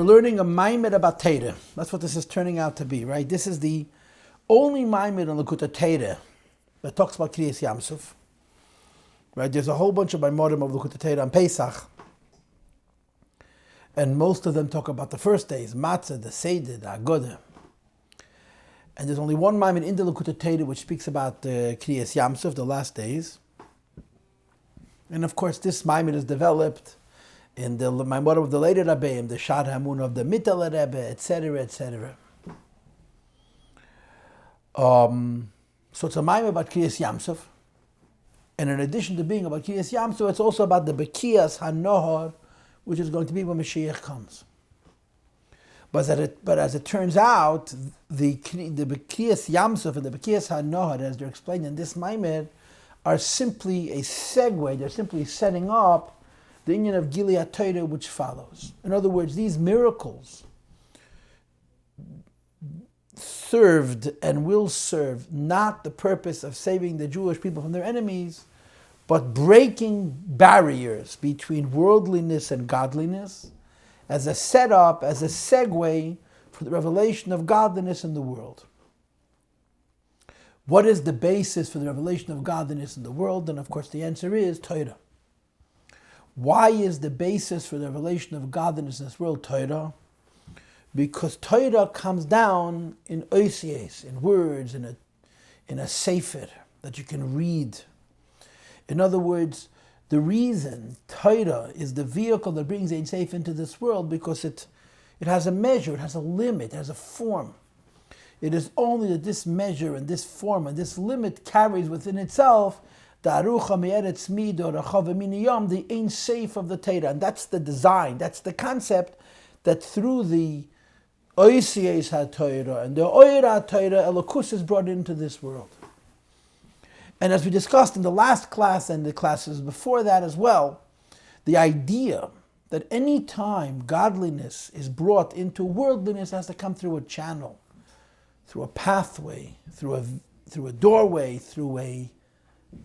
We're learning a Maimed about Torah. That's what this is turning out to be, right? This is the only Maimed on Likutei Torah that talks about Kriyas Yamsuf. Right? There's a whole bunch of Maamarim of Likutei Torah on Pesach, and most of them talk about the first days, Matzah, the Seder, the Agoda. And there's only one Maimed in the Likutei Torah which speaks about Kriyas Yamsuf, the last days. And of course, this Maimed is developed in the Maamar of the later Rabbi, the Shad Hamun of the Mittel Rebbe, etc., etc. So it's a Maimed about Kriyas Yamsuf. And in addition to being about Kriyas Yamsuf, it's also about the Bekiyas HaNohar, which is going to be when Mashiach comes. But as it turns out, the Bekiyas Yamsuf and the Bekiyas HaNohar, as they're explained in this Maimed, are simply a segue. They're simply setting up the union of Gilead Torah which follows. In other words, these miracles served and will serve not the purpose of saving the Jewish people from their enemies, but breaking barriers between worldliness and godliness as a setup, as a segue for the revelation of godliness in the world. What is the basis for the revelation of godliness in the world? And of course the answer is Torah. Why is the basis for the revelation of godliness in this world Torah? Because Torah comes down in oisies, in words, in a sefer that you can read. In other words, the reason Torah is the vehicle that brings Ein Sof into this world, because it has a measure, it has a limit, it has a form. It is only that this measure and this form and this limit carries within itself the Arucha Me'eretz Mido Rachava Miniyam, the Ein Sof of the Torah. And that's the design, that's the concept, that through the Oisies HaTorah and the Oira HaTorah, Elokus is brought into this world. And as we discussed in the last class and the classes before that as well, the idea that any time godliness is brought into worldliness has to come through a channel, through a pathway, through a doorway, through a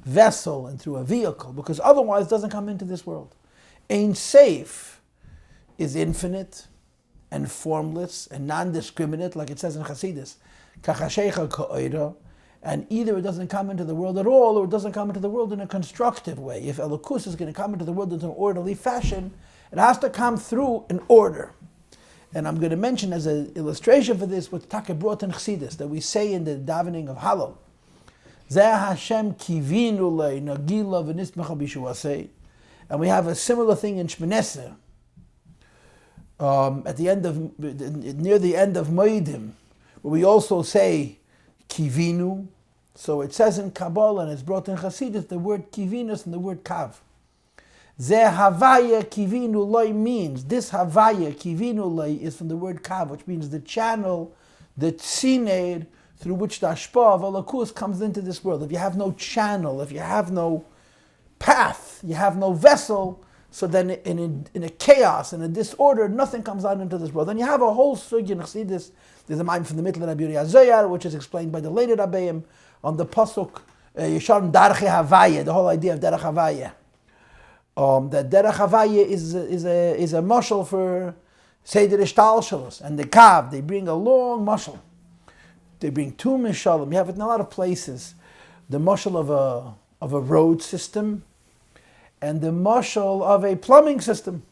vessel, and through a vehicle, because otherwise it doesn't come into this world. Ein Sof is infinite and formless and non-discriminate, like it says in Chassidishe, Kachashecha Ka'oira, and either it doesn't come into the world at all, or it doesn't come into the world in a constructive way. If Elokus is going to come into the world in an orderly fashion, it has to come through an order. And I'm going to mention as an illustration for this what Taka brought in Chassidishe, that we say in the davening of Hallel, Zeh Hashem kivinu lei nagila v'nismecha b'shuasei. And we have a similar thing in Shmoneh Esrei, at the end of, near the end of Moedim, where we also say kivinu. So it says in Kabbalah, and it's brought in Chassidishe, the word kivinus and the word kav. Zeh havaya kivinu loi means, this havaya kivinu loi is from the word kav, which means the channel, the tzineir, through which the ashpah of Elokus comes into this world. If you have no channel, if you have no path, you have no vessel, so then in a chaos, in a disorder, nothing comes out into this world. Then you have a whole sugya in Chassidishe. There's a mind from the middle of Rabbi Zoyar, which is explained by the later Rabbeim on the pasuk Yesharim Darchei Havaya, the whole idea of Derech Havaya. That Derech Havaya is a mashal for Seder Ishtalshalos, and the Kav, they bring a long mashal. They bring two mishalim. You have it in a lot of places. The mashal of a road system, and the mashal of a plumbing system.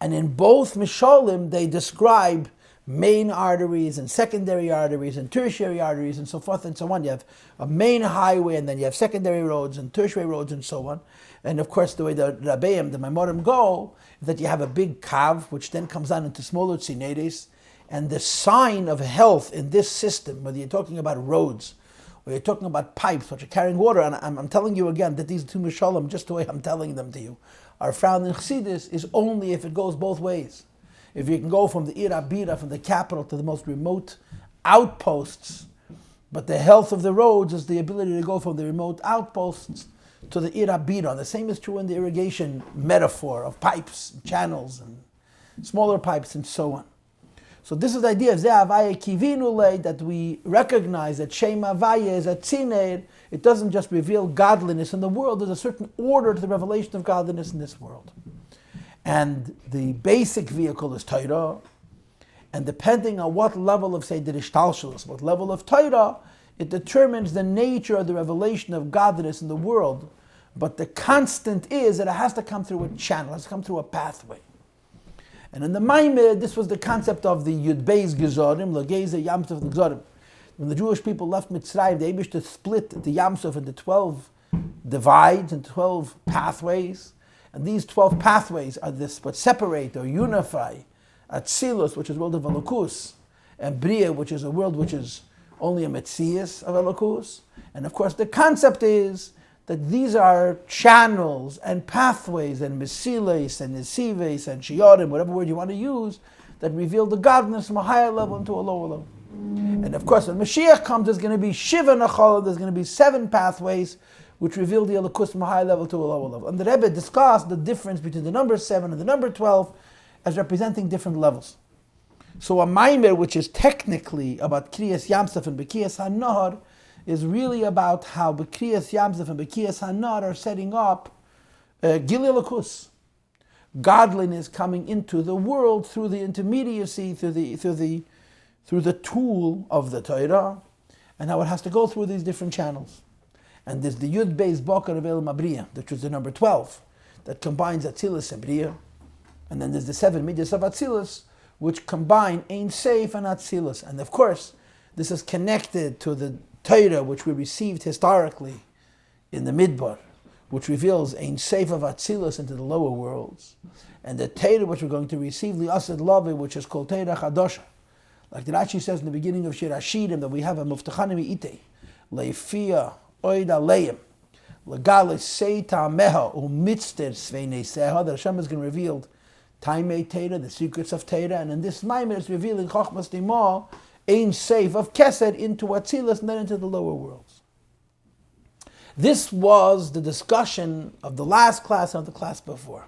And in both mishalim, they describe main arteries and secondary arteries and tertiary arteries and so forth and so on. You have a main highway, and then you have secondary roads and tertiary roads and so on. And of course, the way the Rabbeim, the Maamarim go, is that you have a big kav, which then comes down into smaller tzinedes. And the sign of health in this system, whether you're talking about roads, or you're talking about pipes which are carrying water, and I'm telling you again that these two mishalim, just the way I'm telling them to you, are found in Chassidishe, is only if it goes both ways. If you can go from the Ir Abira, from the capital, to the most remote outposts, but the health of the roads is the ability to go from the remote outposts to the Ir Abira. And the same is true in the irrigation metaphor of pipes, and channels, and smaller pipes, and so on. So this is the idea of Zeh Havaya Kivinu Lei, that we recognize that Shem Havaya is a tzineir. It doesn't just reveal godliness in the world. There's a certain order to the revelation of godliness in this world. And the basic vehicle is Torah. And depending on what level of, say, the Ishtalshalos, what level of Torah, it determines the nature of the revelation of godliness in the world. But the constant is that it has to come through a channel, it has to come through a pathway. And in the Maamar, this was the concept of the Yud Beis Gezorim, Lageze Yamsuf Gezorim. When the Jewish people left Mitzrayim, they wished to split the Yamsuf into 12 divides and 12 pathways. And these 12 pathways are this what separate or unify Atzilus, which is world of Elokus, and Bria, which is a world which is only a Metzias of Elokus. And of course the concept is that these are channels and pathways and Mesiles and Nesives and Shiorim, whatever word you want to use, that reveal the godliness from a higher level into a lower level. And of course when Mashiach comes, there's going to be Shiva Nachal, there's going to be 7 pathways which reveal the Elokus from a high level to a lower level. And the Rebbe discussed the difference between the number 7 and the number 12 as representing different levels. So a Maamar, which is technically about Kriyas Yamsuf and Bekiyas HaNahar, is really about how Bekriyas Yamsuf and Bekiyas HaNahar are setting up Gilui Elokus, godliness coming into the world through the intermediacy, through the tool of the Torah, and how it has to go through these different channels. And there's the Yud Beis Boker of El Mabriya, which is the number 12, that combines Atzilus and Bria. And then there's the 7 Midas of Atzilus, which combine Ein Seif and Atzilus. And of course, this is connected to the Torah, which we received historically in the Midbar, which reveals Ein Seif of Atzilus into the lower worlds. And the Torah, which we're going to receive, Li'asad Lavi, which is called Torah Chadosha. Like the Rashi says in the beginning of Shir Hashirim, that we have a Muftachanim Ite, Leifia Oid Aleim, Legale Seita Meha, Umitzter Sveinei Seha, that Hashem is going to reveal Taimei Torah, the secrets of Torah, and in this Maamar is revealing Chochmas Dima, Ein Seif of Kesed into Atzilus and then into the lower worlds. This was the discussion of the last class and of the class before.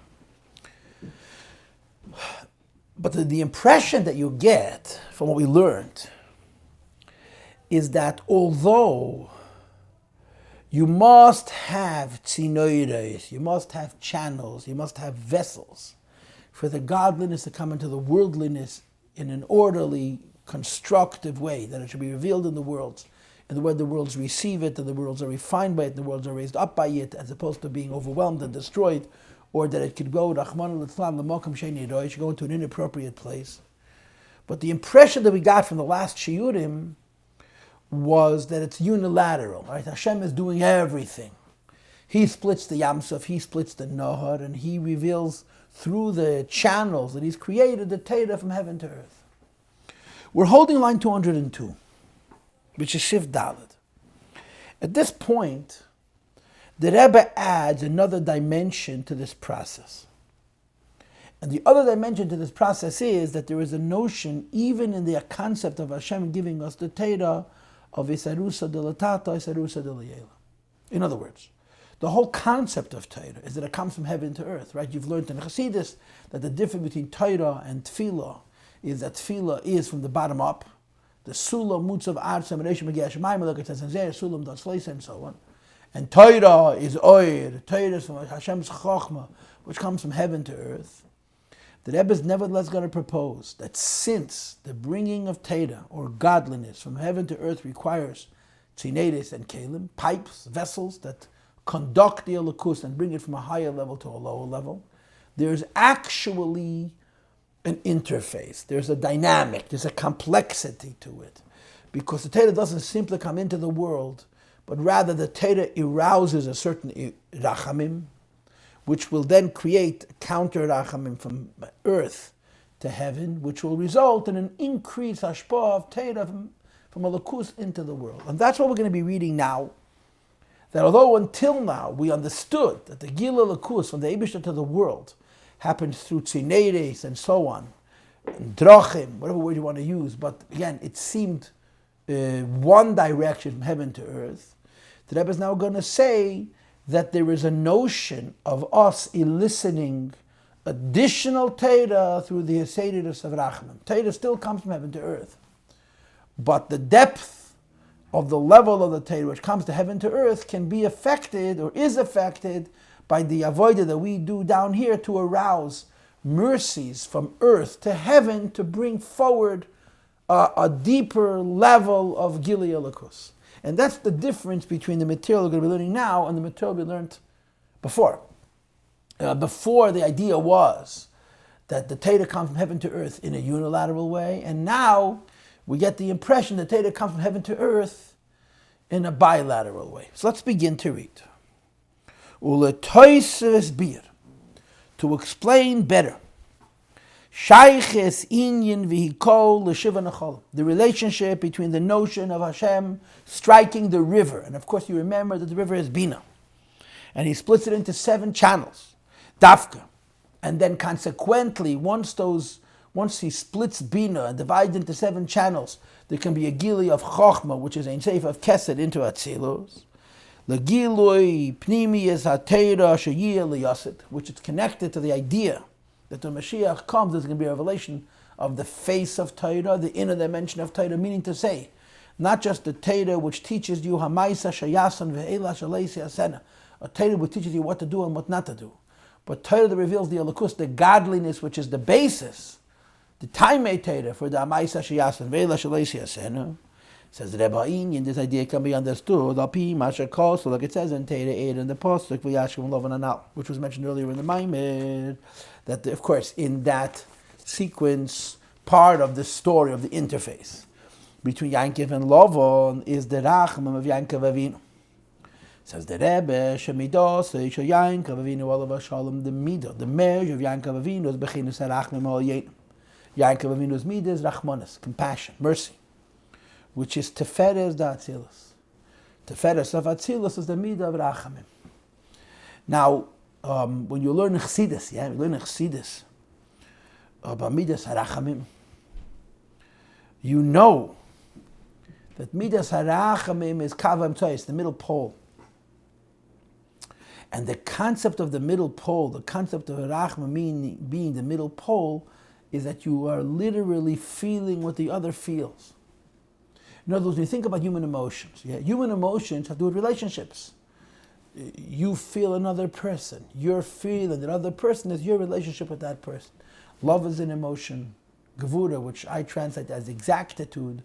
But the impression that you get from what we learned is that although you must have tzinoiros, you must have channels, you must have vessels for the godliness to come into the worldliness in an orderly, constructive way, that it should be revealed in the worlds, and the way the worlds receive it, and the worlds are refined by it, and the worlds are raised up by it, as opposed to being overwhelmed and destroyed, or that it could go, Rahman al-Islam, l'mokum she'ein yado, it should go into an inappropriate place. But the impression that we got from the last shiurim was that it's unilateral, right? Hashem is doing everything. He splits the Yamsuf, he splits the Nahar, and he reveals through the channels that he's created the Torah from heaven to earth. We're holding line 202, which is Shiv Dalet. At this point, the Rebbe adds another dimension to this process. And the other dimension to this process is that there is a notion, even in the concept of Hashem giving us the Torah, of Isarusa de Latata, Isarusa de Layela. In other words, the whole concept of Torah is that it comes from heaven to earth, right? You've learned in Chassidus that the difference between Torah and Tefillah is that Tefillah is from the bottom up. The Sulam, Mutzav, Artzam, Reshim, Magiah, Shemaim, like it says in Zeh, Sulam, Das Leisa, and so on. And Torah is Oir. Torah is from Hashem's Chochmah, which comes from heaven to earth. The Rebbe is nevertheless going to propose that since the bringing of Torah, or godliness, from heaven to earth requires tzinedes and kelim, pipes, vessels that conduct the elokus and bring it from a higher level to a lower level, there's actually an interface. There's a dynamic. There's a complexity to it. Because the Torah doesn't simply come into the world, but rather the Torah arouses a certain rachamim, which will then create counter rachamim from earth to heaven, which will result in an increased hashpah of Torah from elokus into the world. And that's what we're going to be reading now. That although until now we understood that the Gilui Elokus from the Eibishter to the world happens through tzinedes and so on, and drachim, whatever word you want to use, but again, it seemed one direction from heaven to earth, the Rebbe is now going to say that there is a notion of us eliciting additional Torah through the Hasedus of Rachman. Torah still comes from heaven to earth, but the depth of the level of the Torah which comes to heaven to earth can be affected or is affected by the avodah that we do down here to arouse mercies from earth to heaven to bring forward a deeper level of Gilui Elokus. And that's the difference between the material we're going to be learning now and the material we learned before. Before, the idea was that the Torah comes from heaven to earth in a unilateral way, and now we get the impression that Torah comes from heaven to earth in a bilateral way. So let's begin to read. Uletoises bir, to explain better. Shayches inyan v'hikol l'shiva nechol, the relationship between the notion of Hashem striking the river, and of course you remember that the river is Bina, and he splits it into 7 channels, Dafka, and then consequently, once he splits Bina and divides into 7 channels, there can be a Gilui of Chochma, which is Ein Sof of Kesed, into Atzilus. L'gilui pnimiyas ha'teira sheyiyah liyasid, which is connected to the idea that when Mashiach comes, there's going to be a revelation of the face of Torah, the inner dimension of Torah, meaning to say, not just the Torah which teaches you hamaisa shayasan ve'ela shaleisi asena, a Torah which teaches you what to do and what not to do, but Torah that reveals the elokus, the godliness which is the basis, the taimei Torah for the hamaisa shayasan ve'ela shaleisi asena. Says the Rabbi, and this idea can be understood, like it says in Torah 8 in the Pasuk, which was mentioned earlier in the Maamar, that of course in that sequence, part of the story of the interface between Yankov and Lavan is the Rachman of Yankov Avinu. Says the Rebbe, Shemidos, Yankov Avinu, Olav Shalom, the Midah, the measure of Yankov Avinu is Bechinus Rachman Al Yein. Yankov Avinu's Midah is Rachmanis, compassion, mercy, which is Teferes da Atzilus. Teferes of Atzilus is the Midah of Rachamim. Now, when you learn Chassidus, about Midas HaRachamim, you know that Midas HaRachamim is Kavam Tzois, the middle pole. And the concept of the middle pole, the concept of Rachamim being the middle pole, is that you are literally feeling what the other feels. In other words, when you think about human emotions, human emotions have to do with relationships. You feel another person. You're feeling that other person is your relationship with that person. Love is an emotion. Gevura, which I translate as exactitude,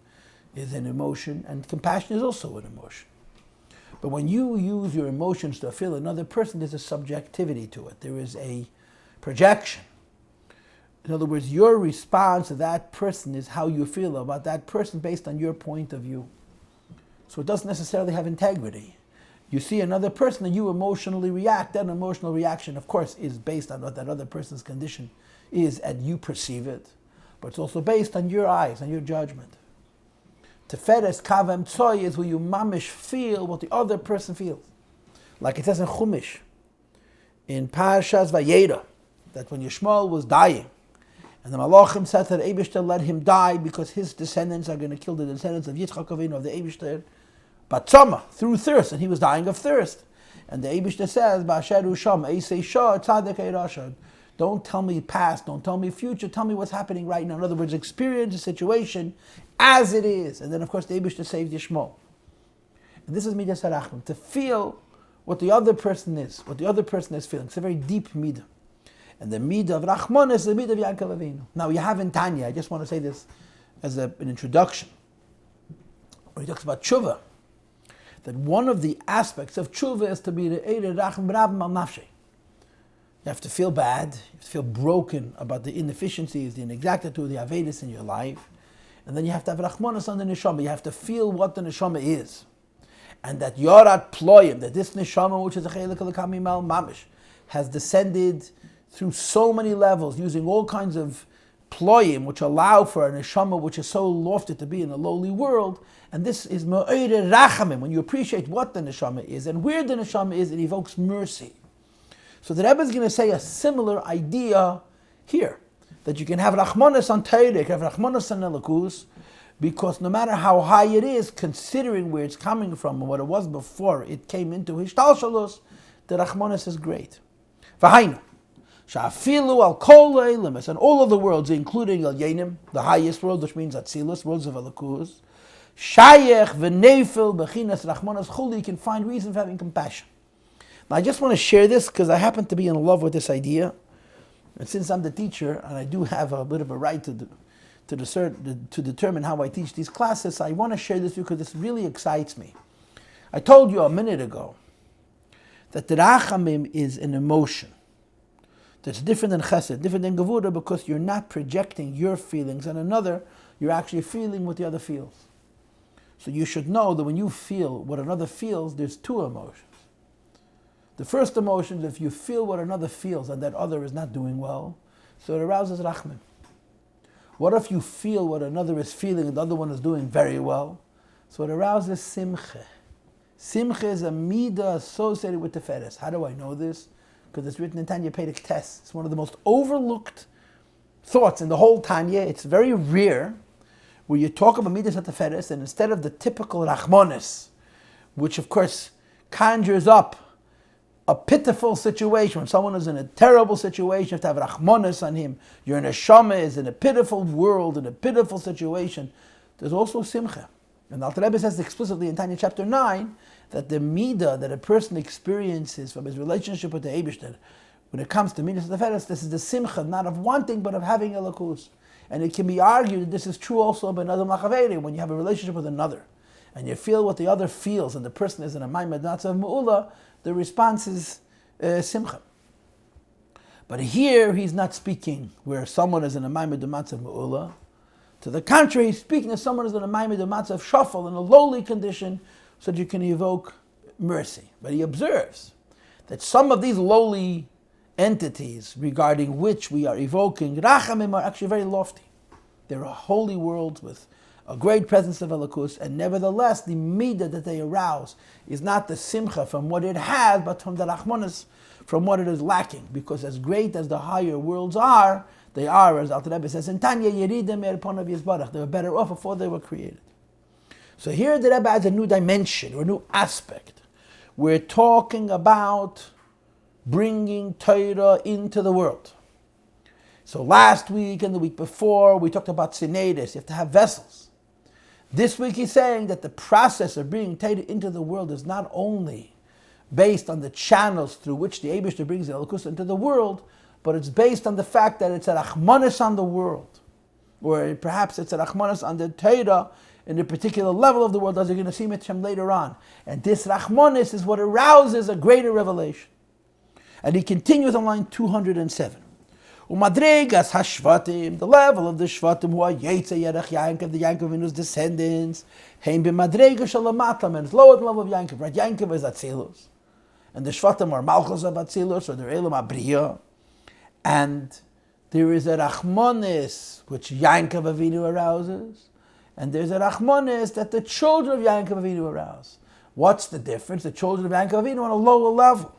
is an emotion. And compassion is also an emotion. But when you use your emotions to feel another person, there's a subjectivity to it. There is a projection. In other words, your response to that person is how you feel about that person based on your point of view. So it doesn't necessarily have integrity. You see another person and you emotionally react. That emotional reaction, of course, is based on what that other person's condition is and you perceive it. But it's also based on your eyes and your judgment. Teferes kavem tzoy is where you mamish feel what the other person feels. Like it says in Chumash, in Parshas Vayera, that when Yishmael was dying, and the Malachim said that Eibishter let him die because his descendants are going to kill the descendants of Yitzchak Avinu, of the Eibishter, Batzama, through thirst, and he was dying of thirst. And the Eibishter says, Ba'asheru Sham, Eisei Shah, Tzadek Eirashad. Don't tell me past, don't tell me future, tell me what's happening right now. In other words, experience the situation as it is. And then, of course, the Eibishter saved Yishmael. And this is Midas HaRachman, to feel what the other person is, what the other person is feeling. It's a very deep midah. And the midah of Rachman is the midah of Yaakov Avinu. Now, you have in Tanya, I just want to say this as an introduction, where he talks about tshuva, that one of the aspects of tshuva is to be the Eire Rachman Rabim al Nafshe. You have to feel bad, you have to feel broken about the inefficiencies, the inexactitude, the avedis in your life. And then you have to have Rachmanas on the neshama. You have to feel what the neshama is. And that Yorat Ployim, that this neshama, which is a Chelik Al-Kamim Al-Mamish, has descended through so many levels, using all kinds of ployim, which allow for a neshama which is so lofty to be in a lowly world. And this is Ma'ire Rachamim. When you appreciate what the neshama is and where the neshama is, it evokes mercy. So the Rebbe is going to say a similar idea here, that you can have Rachmanas on Torah, you can have Rachmanas on Elokus, because no matter how high it is, considering where it's coming from and what it was before it came into Hishtalshalos, the Rachmanas is great. V'hainu. Sha'afilu al kol le'ilimus, and all of the worlds, including al yenim, the highest world, which means atzilus, worlds of Elokus, shayech v'nefil b'chinas rachmanas chuli, you can find reason for having compassion. Now I just want to share this because I happen to be in love with this idea, And since I'm the teacher, and I do have a bit of a right to determine how I teach these classes, I want to share this because this really excites me. I told you a minute ago that the rachamim is an emotion that's different than chesed, different than gevura, because you're not projecting your feelings on another, you're actually feeling what the other feels. So you should know that when you feel what another feels, there's two emotions. The first emotion is if you feel what another feels and that other is not doing well, so it arouses rachmim. What if you feel what another is feeling and the other one is doing very well? So it arouses simcha. Simcha is a midah associated with teferes. How do I know this? Because it's written in Tanya Perek Tes. It's one of the most overlooked thoughts in the whole Tanya. It's very rare where you talk about midas teferes, and instead of the typical rachmanis, which of course conjures up a pitiful situation, when someone is in a terrible situation, you have to have rachmanis on him. Your neshama is in a pitiful world, in a pitiful situation. There's also simcha. And the Alter Rebbe says explicitly in Tanya chapter 9 that the midah that a person experiences from his relationship with the Eibishter, when it comes to midas teferes, this is the simcha, not of wanting, but of having a lakus. And it can be argued that this is true also by another machaveri, when you have a relationship with another, and you feel what the other feels, and the person is in a maimed natzav me'ula, the response is simcha. But here he's not speaking where someone is in a maimed natzav me'ula. To the contrary, he's speaking as someone who's in a maimed natzav shafal, in a lowly condition, so that you can evoke mercy. But he observes that some of these lowly entities regarding which we are evoking rachamim are actually very lofty. They're a holy world with a great presence of Elokus, and nevertheless the midah that they arouse is not the simcha from what it has, but from the rachmanis from what it is lacking. Because as great as the higher worlds are, they are, as Alter Rebbe says in Tanya, Yeridem Erponav Yisbarach. They were better off before they were created. So here the Rebbe adds a new dimension or a new aspect. We're talking about bringing Torah into the world. So last week and the week before, we talked about sinedis. You have to have vessels. This week he's saying that the process of bringing Torah into the world is not only based on the channels through which the Eibishter brings the Elokus into the world, but it's based on the fact that it's a rachmanis on the world. Or perhaps it's a rachmanis on the Torah in a particular level of the world, as you're going to see Mitzvah later on. And this rachmanis is what arouses a greater revelation. And he continues on line 207. Umadregas hashvatim, the level of the shvatim who are Yetze Yerech Yankov, the Yankovinu's descendants, heim b'madrega shalamatam, and it's lower than the level of Yankov. Right? Yankov is Atzilus, and the shvatim are Malchus of Atzilus, or they're Elam Abriya, and there is a rachmanis which Yankov Avinu arouses, and there's a rachmanis that the children of Yankov Avinu arouse. What's the difference? The children of Yankov Avinu on a lower level.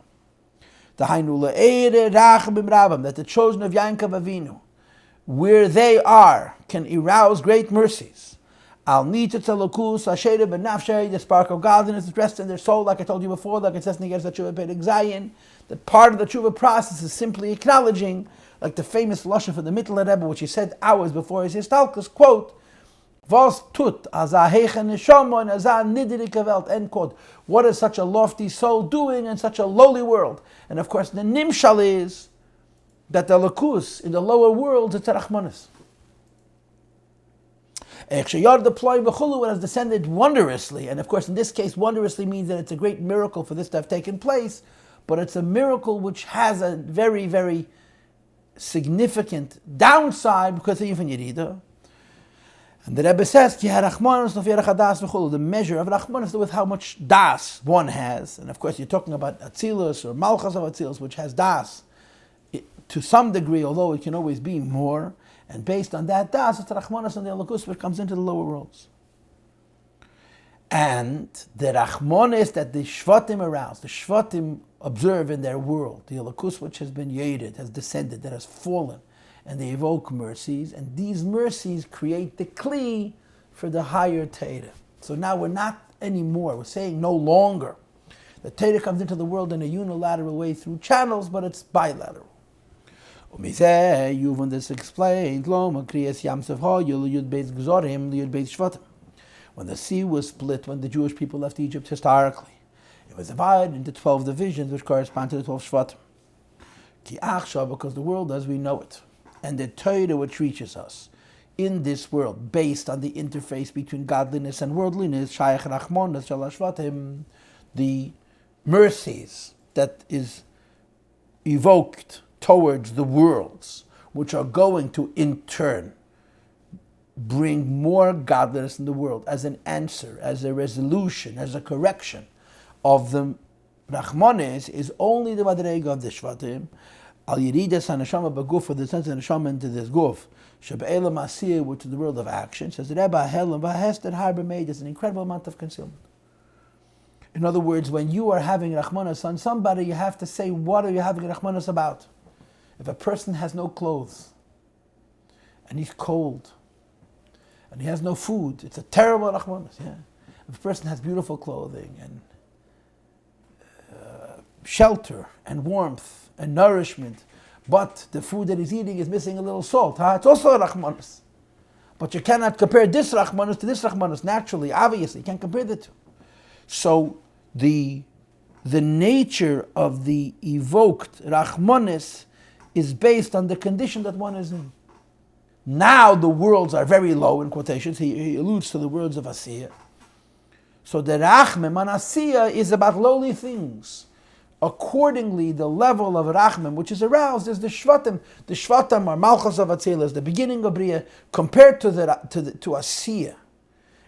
That the children of Yankov Avinu, where they are, can arouse great mercies. The spark of godliness is rest in their soul, like I told you before, like it says in the Tshuva Perek Zayin, that part of the Tshuva process is simply acknowledging, like the famous Lashon for the Mittler Rebbe, which he said hours before his Histalkus, quote, Was tut as a heichen neshama and as a niedrige Welt, end quote. What is such a lofty soul doing in such a lowly world? And of course, the nimshal is that the lakus in the lower world is rachmanis. It has descended wondrously, and of course, in this case, wondrously means that it's a great miracle for this to have taken place, but it's a miracle which has a very, very significant downside because of even Yerida. And the Rebbe says, the measure of Rachmanis with how much das one has. And of course, you're talking about Atzilus or Malchus of Atzilus, which has das to some degree, although it can always be more. And based on that das, it's Rachmanis and the Elokus, which comes into the lower worlds. And the Rachmanis that the Shvatim arouse, the Shvatim observe in their world, the Elokus which has been yeded, has descended, that has fallen, and they evoke mercies, and these mercies create the kli for the higher Torah. So now we're not anymore, we're saying no longer. The Torah comes into the world in a unilateral way through channels, but it's bilateral. You've this explained, when the sea was split, when the Jewish people left Egypt historically, it was divided into 12 divisions, which correspond to the 12 Shvatim. Ki achshav, because the world as we know it, and the Torah which reaches us in this world, based on the interface between godliness and worldliness, shayach rachmanas shel hashvatim, the mercies that is evoked towards the worlds, which are going to in turn bring more godliness in the world as an answer, as a resolution, as a correction of the Rachmanis, is only the Madrega of the Shvatim, Al Yeridas HaNeshama Baguf, for the sense of Neshama into this Guf, Shebe'elam Asiyah, which is the world of action, says Rebbe Helam Vahested Harbor made, there's an incredible amount of concealment. In other words, when you are having Rachmanis on somebody, you have to say, what are you having Rachmanis about? If a person has no clothes, and he's cold, and he has no food, it's a terrible Rachmanis. Yeah? If a person has beautiful clothing, and shelter, and warmth, and nourishment, but the food that he's eating is missing a little salt, it's also a Rachmanis. But you cannot compare this Rachmanis to this Rachmanis, naturally, obviously, you can't compare the two. So, the nature of the evoked Rachmanis is based on the condition that one is in. Now the worlds are very low, in quotations. He alludes to the words of Asiyah. So the Rachmim on Asiyah is about lowly things. Accordingly, the level of Rachmim, which is aroused, is the Shvatim. The Shvatim are Malchus of Atzilas, the beginning of Bria, compared to Asiyah.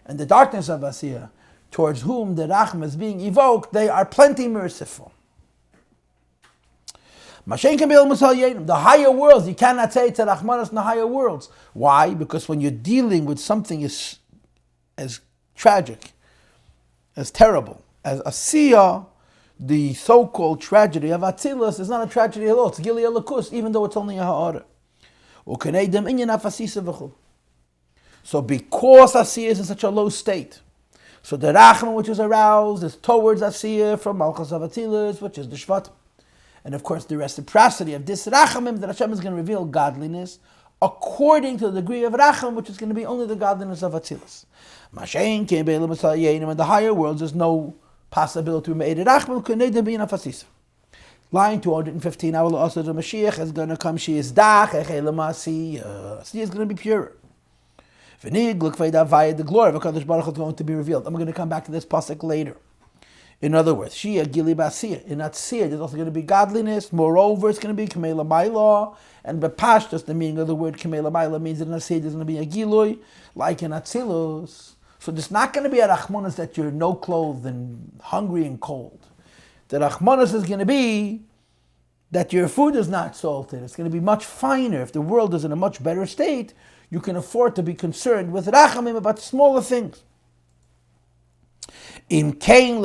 And the darkness of Asiyah, towards whom the Rachmim is being evoked, they are plenty merciful. The higher worlds, you cannot say it's a Rachmanis in the higher worlds. Why? Because when you're dealing with something as tragic, as terrible, as Asiyah, the so-called tragedy of Atzilus is not a tragedy at all. It's Gili Alakus, even though it's only a Ha'ara. So because Asiyah is in such a low state, so the Rachman which is aroused is towards Asiyah from Malchus of Atzilus, which is the Shvat. And of course, the reciprocity of this Rachamim, that Hashem is going to reveal godliness according to the degree of Racham, which is going to be only the godliness of Atzilus. In the higher worlds, there's no possibility to be made Racham. Line 215, our also the Mashiach is going to come. She is She is going to be pure. The glory of HaKadosh Baruch Hu is going to be revealed. I'm going to come back to this pasuk later. In other words, Shia Gili Basiyah. In Atziyah, there's also going to be godliness. Moreover, it's going to be Kamela Maila. And Bepashtas, the meaning of the word Kamela Maila means that in Atziyah there's going to be a Gilui, like in Atzilus. So there's not going to be a Rachmanis that you're no clothed and hungry and cold. The Rachmanis is going to be that your food is not salted. It's going to be much finer. If the world is in a much better state, you can afford to be concerned with Rachamim about smaller things. You cannot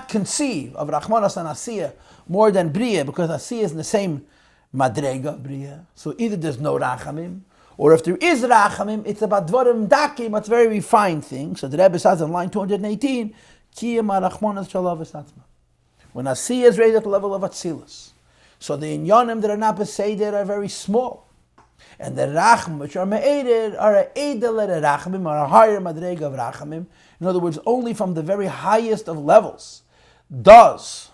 conceive of Rachmanas and Asiyah more than Bria, because Asiyah is in the same Madrega of Bria. So either there's no Rachamim, or if there is Rachamim, it's about Dvarim Dakim, it's very refined things. So the Rebbe says in line 218, when Asiyah is raised at the level of Atzilus, so the Inyanim that are not Beseder are very small. And the Rachmim, which are Me'eded, are a Edel Rachamim, are a higher Madrega of Rachamim. In other words, only from the very highest of levels does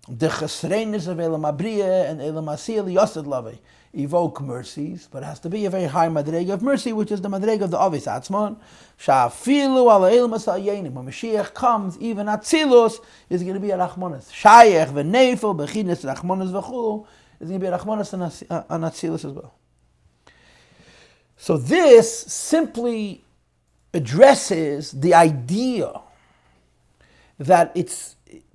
the Chesrenis of Elam Abriya and Elam Asiyah Yosid Lave evoke mercies, but it has to be a very high Madrega of mercy, which is the Madrega of the Avis Atzman. Sha'afilu ala Elam Asayenim. When Mashiach comes, even Atzilus is going to be a Rachmanis. Shayech v'neifel b'chinas Rachmanis v'chulu. It's going to be a Rachmanis and Atzilus as well. So this simply addresses the idea that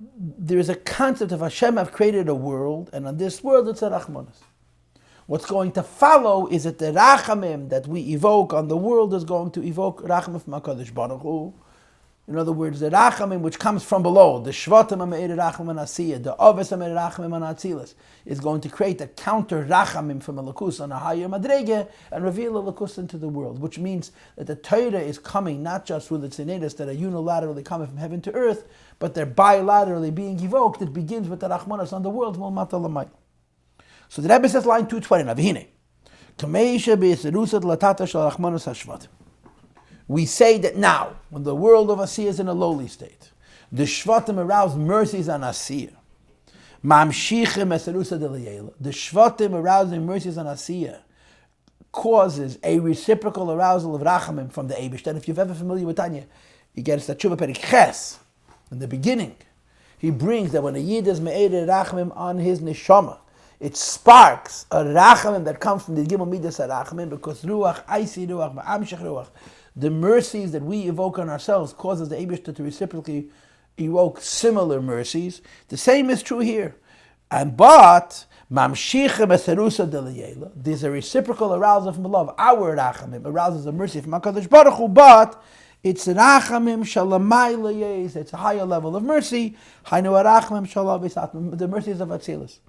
there is a concept of Hashem have created a world, and on this world it's a Rachmanis. What's going to follow is that the Rachamim that we evoke on the world is going to evoke Rachamim from HaKadosh Baruch Hu. In other words, the Rachamim which comes from below, the Shvatim HaMe'er Rachamim and Asiyah, the Oves HaMe'er Rachamim and Atzilas, is going to create a counter Rachamim from Elokus on a higher Madrege and reveal Elokus into the world, which means that the Torah is coming not just with the Tznedas that are unilaterally coming from heaven to earth, but they're bilaterally being evoked. It begins with the Rachmanas on the world, Malmata Lamayl. So the Rebbe says, line 220, we say that now, when the world of Asiyah is in a lowly state, The Shvatim arouse mercies on Asiyah. Mamshichem esarusa delayela. The Shvatim arousing mercies on Asiyah causes a reciprocal arousal of Rachamim from the Eibush. And if you're ever familiar with Tanya, you get it Tshuva Perik Ches in the beginning. He brings that when a Yid is me'ered Rachamim on his neshama, it sparks a Rachamim that comes from the Gimel Midas HaRachamim, because Ruach, Aisi Ruach, Ma'amshech Ruach, the mercies that we evoke on ourselves causes the Eibush to reciprocally evoke similar mercies. The same is true here. But Mamshichem esarusa delayela. There's a reciprocal arousal from love. Our Rachamim arouses a mercy from HaKadosh Baruch Hu, but it's Rachamim shalamayla yes. It's a higher level of mercy. Hainu Rachamim shalav. The mercies of Atzilus.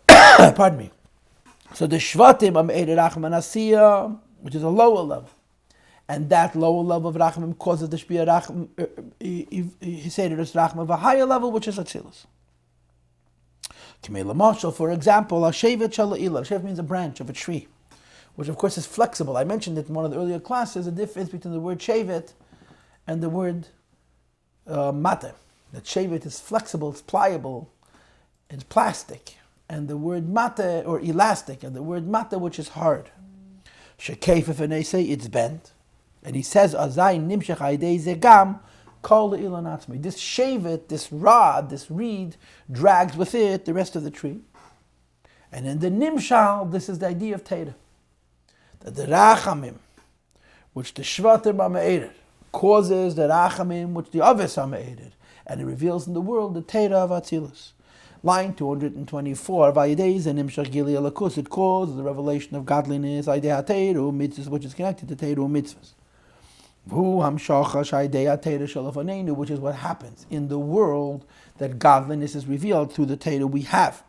Pardon me. So the Shvatim am Eid Rachamim Asiyah, which is a lower level. And that lower level of Rachamim causes the Shpia Rachamim, he said it is Rachamim of a higher level, which is Atzilus. For example, Shevet Shala'ila. Shevet means a branch of a tree, which of course is flexible. I mentioned it in one of the earlier classes, the difference between the word Shevet and the word Mate. That Shevet is flexible, it's pliable, it's plastic. And the word Mate, or elastic, and the word Mate, which is hard. Shekef, if they say it's bent. And he says, Azayin nimshach aydei zegam, kol le'ilan atzmai. This shevet, this rod, this reed, drags with it the rest of the tree. And in the nimshal, this is the idea of Teda. That the rachamim, which the shvatim are me'ered, causes the rachamim, which the others are me'ered. And it reveals in the world the Teda of Atzilus. Line 224, Vayidei ze nimshach gili alakus. It causes the revelation of godliness, aydei ha'teiru, mitzvahs, which is connected to teiru mitzvahs. Which is what happens in the world, that godliness is revealed through the Torah we have.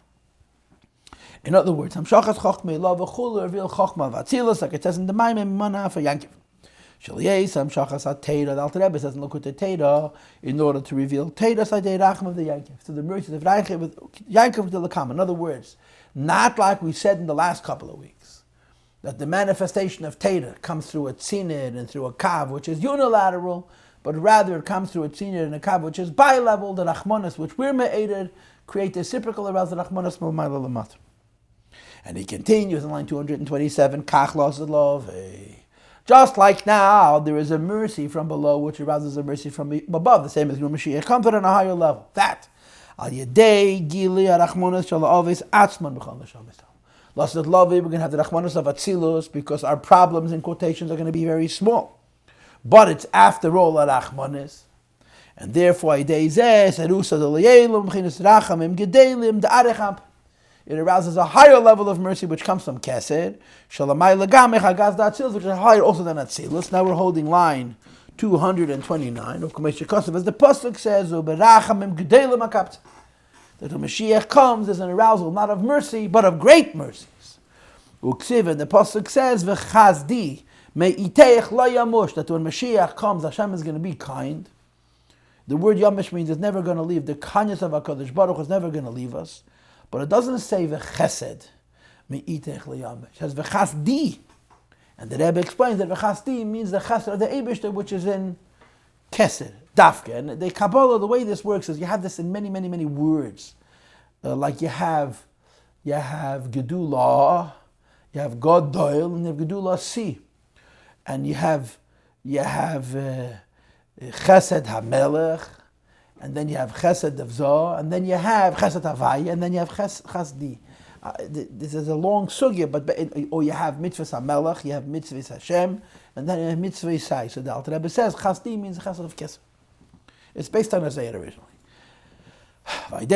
In other words, reveal Chochmah, like it says in the Maamar for Yankiv. The Alter Rebbe says in Likutei Torah, in order to reveal Torah Sadei Rachem of the Yankiv, to the mercies of Yankiv to Lakam. In other words, not like we said in the last couple of weeks, that the manifestation of Teda comes through a tzinid and through a kav, which is unilateral, but rather it comes through a tzinid and a kav, which is bi-level, the rachmanas, which we're me'ered, create a reciprocal arousal, the rachmanas m'mayla l'mat. And he continues in line 227, kach la'zalov. Just like now, there is a mercy from below, which arouses a mercy from above, the same as Yom Mashiach comes on a higher level. That, al yedei gili arachmanas shala'avis atzman b'chal neshama. Lasset Lavi, we're going to have the Rachmanos of Atzilus, because our problems in quotations are going to be very small. But it's after all a Rachmanis. And therefore, it arouses a higher level of mercy, which comes from Kesed, which is higher also than Atzilus. Now we're holding line 229. As the Pasuk says, that when Mashiach comes, there's an arousal not of mercy, but of great mercies. Uksiv, and the Pasuk says, V'chazdi, me'iteich lo yamush, that when Mashiach comes, Hashem is going to be kind. The word yamush means it's never going to leave. The kindness of HaKadosh Baruch is never going to leave us. But it doesn't say v'chesed, me'iteich lo yamush. It says v'chazdi. And the Rebbe explains that v'chazdi means the chesed of the Eibishter, which is in Kesed, Dafke. And the Kabbalah, the way this works is you have this in many, many, many words. Like you have Gedulah, you have Goddoil, and you have Gedulah Si. And you have Chesed HaMelech, and then you have Chesed Avzah, and then you have Chesed Havai, and then you have Chesdi. This is a long sugya, or you have Mitzvahs HaMelech, you have Mitzvahs Hashem, and then you have Mitzvah Isai. So the Alter Rebbe says Chasdi means Chesed of Kesed. It's based on Isaiah originally. And the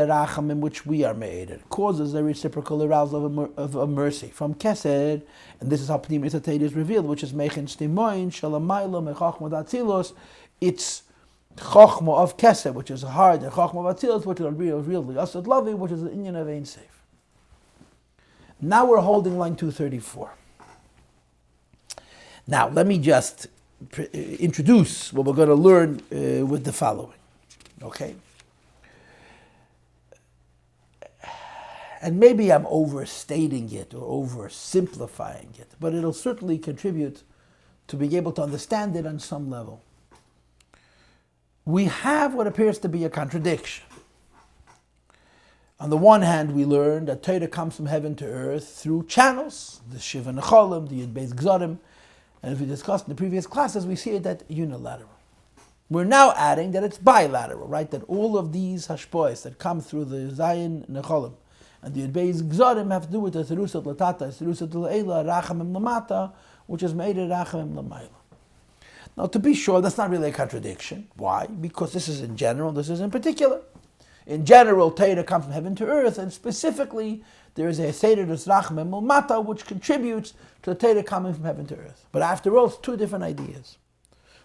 Racham in which we are made causes a reciprocal arousal of a mercy from Kesed, and this is how Pnimius HaTeira is revealed, which is Mechen Stimoin Shalamayla Mechachma Datzilos. It's Chochma of Kesed, which is hard, and Chochma of Atzilos, which is really Asad Lavi, which is the Inyan of Ein Seif. Now we're holding line 234. Now let me just introduce what we're going to learn with the following. Okay? And maybe I'm overstating it or oversimplifying it, but it'll certainly contribute to be able to understand it on some level. We have what appears to be a contradiction. On the one hand, we learn that Torah comes from heaven to earth through channels, the Shiva Necholim, the Yud Beis Gzorim, and as we discussed in the previous classes, we see it that unilateral. We're now adding that it's bilateral, right? That all of these hashpois that come through the Zayin Necholim and the Yud Beis Gzorim have to do with the Terusat Latata, Terusat L'Eila, Rachamim Lamata, which is made in Rachamim Lamayla. Now, to be sure, that's not really a contradiction. Why? Because this is in general, this is in particular. In general, Torah comes from heaven to earth, and specifically, there is a Seder that's Rachamim Lamata, which contributes to the Torah coming from heaven to earth. But after all, it's two different ideas.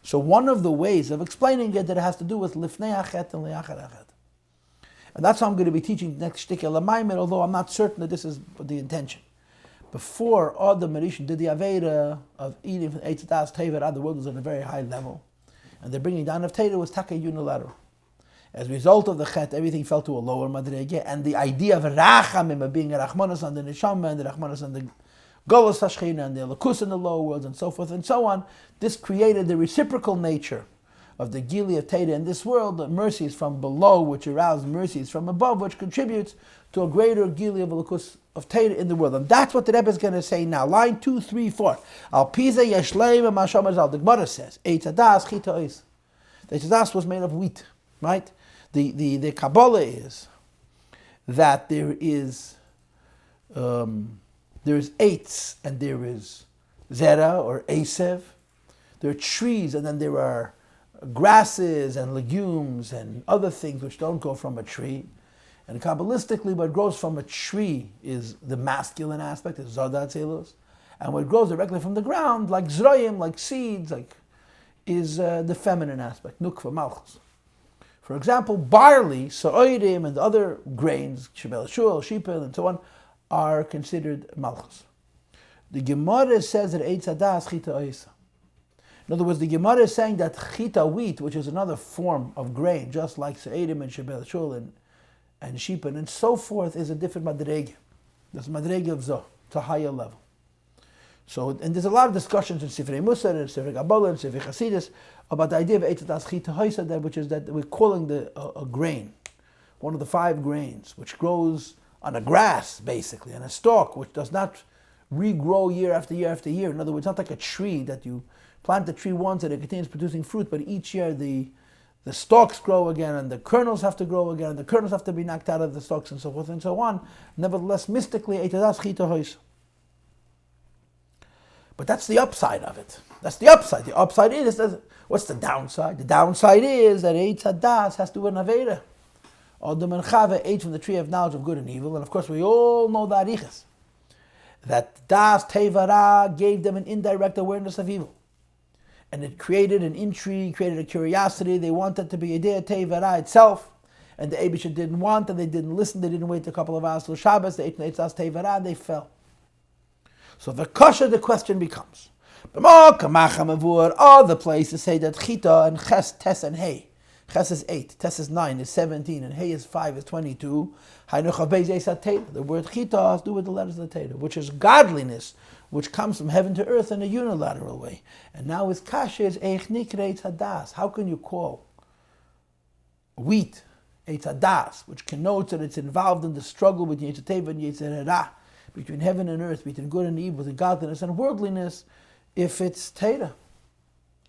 So one of the ways of explaining it that it has to do with Lifnei Achet and Le'achar Achet. And that's how I'm going to be teaching next Shtikeh L'Maimer, although I'm not certain that this is the intention. Before Adam and Rishon did the Aveda of eating from Eitz Das Teverah, the world was at a very high level. And the bringing down of Torah was Taka unilateral. As a result of the Chet, everything fell to a lower Madrege, and the idea of Rachamim, of being a Rachmanas on the Neshama, and the Rachmanas on the Golos HaShechina, and the Elokus in the lower worlds, and so forth and so on, this created the reciprocal nature of the Gili of Torah in this world, the mercies from below, which arouse mercies from above, which contributes to a greater Gili of Elokus of Torah in the world. And that's what the Rebbe is going to say now. Line 2, 3, 4. Al Pisa Yeshleim and Masham Zal. The Gemara says, Eitz Hadas Chita Ois. The Eitz Hadas was made of wheat, right? The Kabbalah is that there is Eitz and there is Zera or Esev. There are trees and then there are grasses and legumes and other things which don't go from a tree. And Kabbalistically, what grows from a tree is the masculine aspect, is Zodat Zelus. And what grows directly from the ground, like Zroyim, like seeds, is the feminine aspect, Nukva, Malchus. For example, barley, Sa'oidim, and other grains, Shebel Shul, Shipel, and so on, are considered Malchus. The Gemara says that Eitz Hadas Chita Oisa. In other words, the Gemara is saying that Chita wheat, which is another form of grain, just like Sa'oidim and Shebel Shul and Shipel and so forth, is a different Madrege. There's Madrege of Zoh. It's a higher level. So, and there's a lot of discussions in Sifrei Musar and Sifrei Kabbalah and Sifrei Chassidus about the idea of Eitz Hadas Chita Hoisa, which is that we're calling a grain, one of the 5 grains, which grows on a grass, basically, on a stalk, which does not regrow year after year after year. In other words, it's not like a tree that you plant the tree once and it continues producing fruit, but each year the stalks grow again, and the kernels have to grow again, and the kernels have to be knocked out of the stalks, and so forth and so on. Nevertheless, mystically, Eitz Hadas Chita Hoisa. But that's the upside of it. That's the upside. The upside is, what's the downside? The downside is that Eitz Hadas has to do an Aveda. Adam and Chava ate from the tree of knowledge of good and evil, and of course we all know the Arichas. That Das Tevarah gave them an indirect awareness of evil. And it created an intrigue, created a curiosity. They wanted to be a Idea Tevarah itself, and the Eibusha didn't want, and they didn't listen, they didn't wait a couple of hours till Shabbos, they ate from Eitz Das Tevarah, and they fell. So the question becomes, all the places say that Chita and Ches, Tes and Hey. Ches is 8, Tes is 9, is 17, and Hey is 5, is 22. The word Chita has to do with the letters of the Torah, which is godliness, which comes from heaven to earth in a unilateral way. And now his kasha is Eich Nikre Eitz Hadas. How can you call wheat Eitz Hadas, which connotes that it's involved in the struggle between Yetzer Teva and Yetzer Hara, between heaven and earth, between good and evil, between godliness and worldliness, if it's Torah?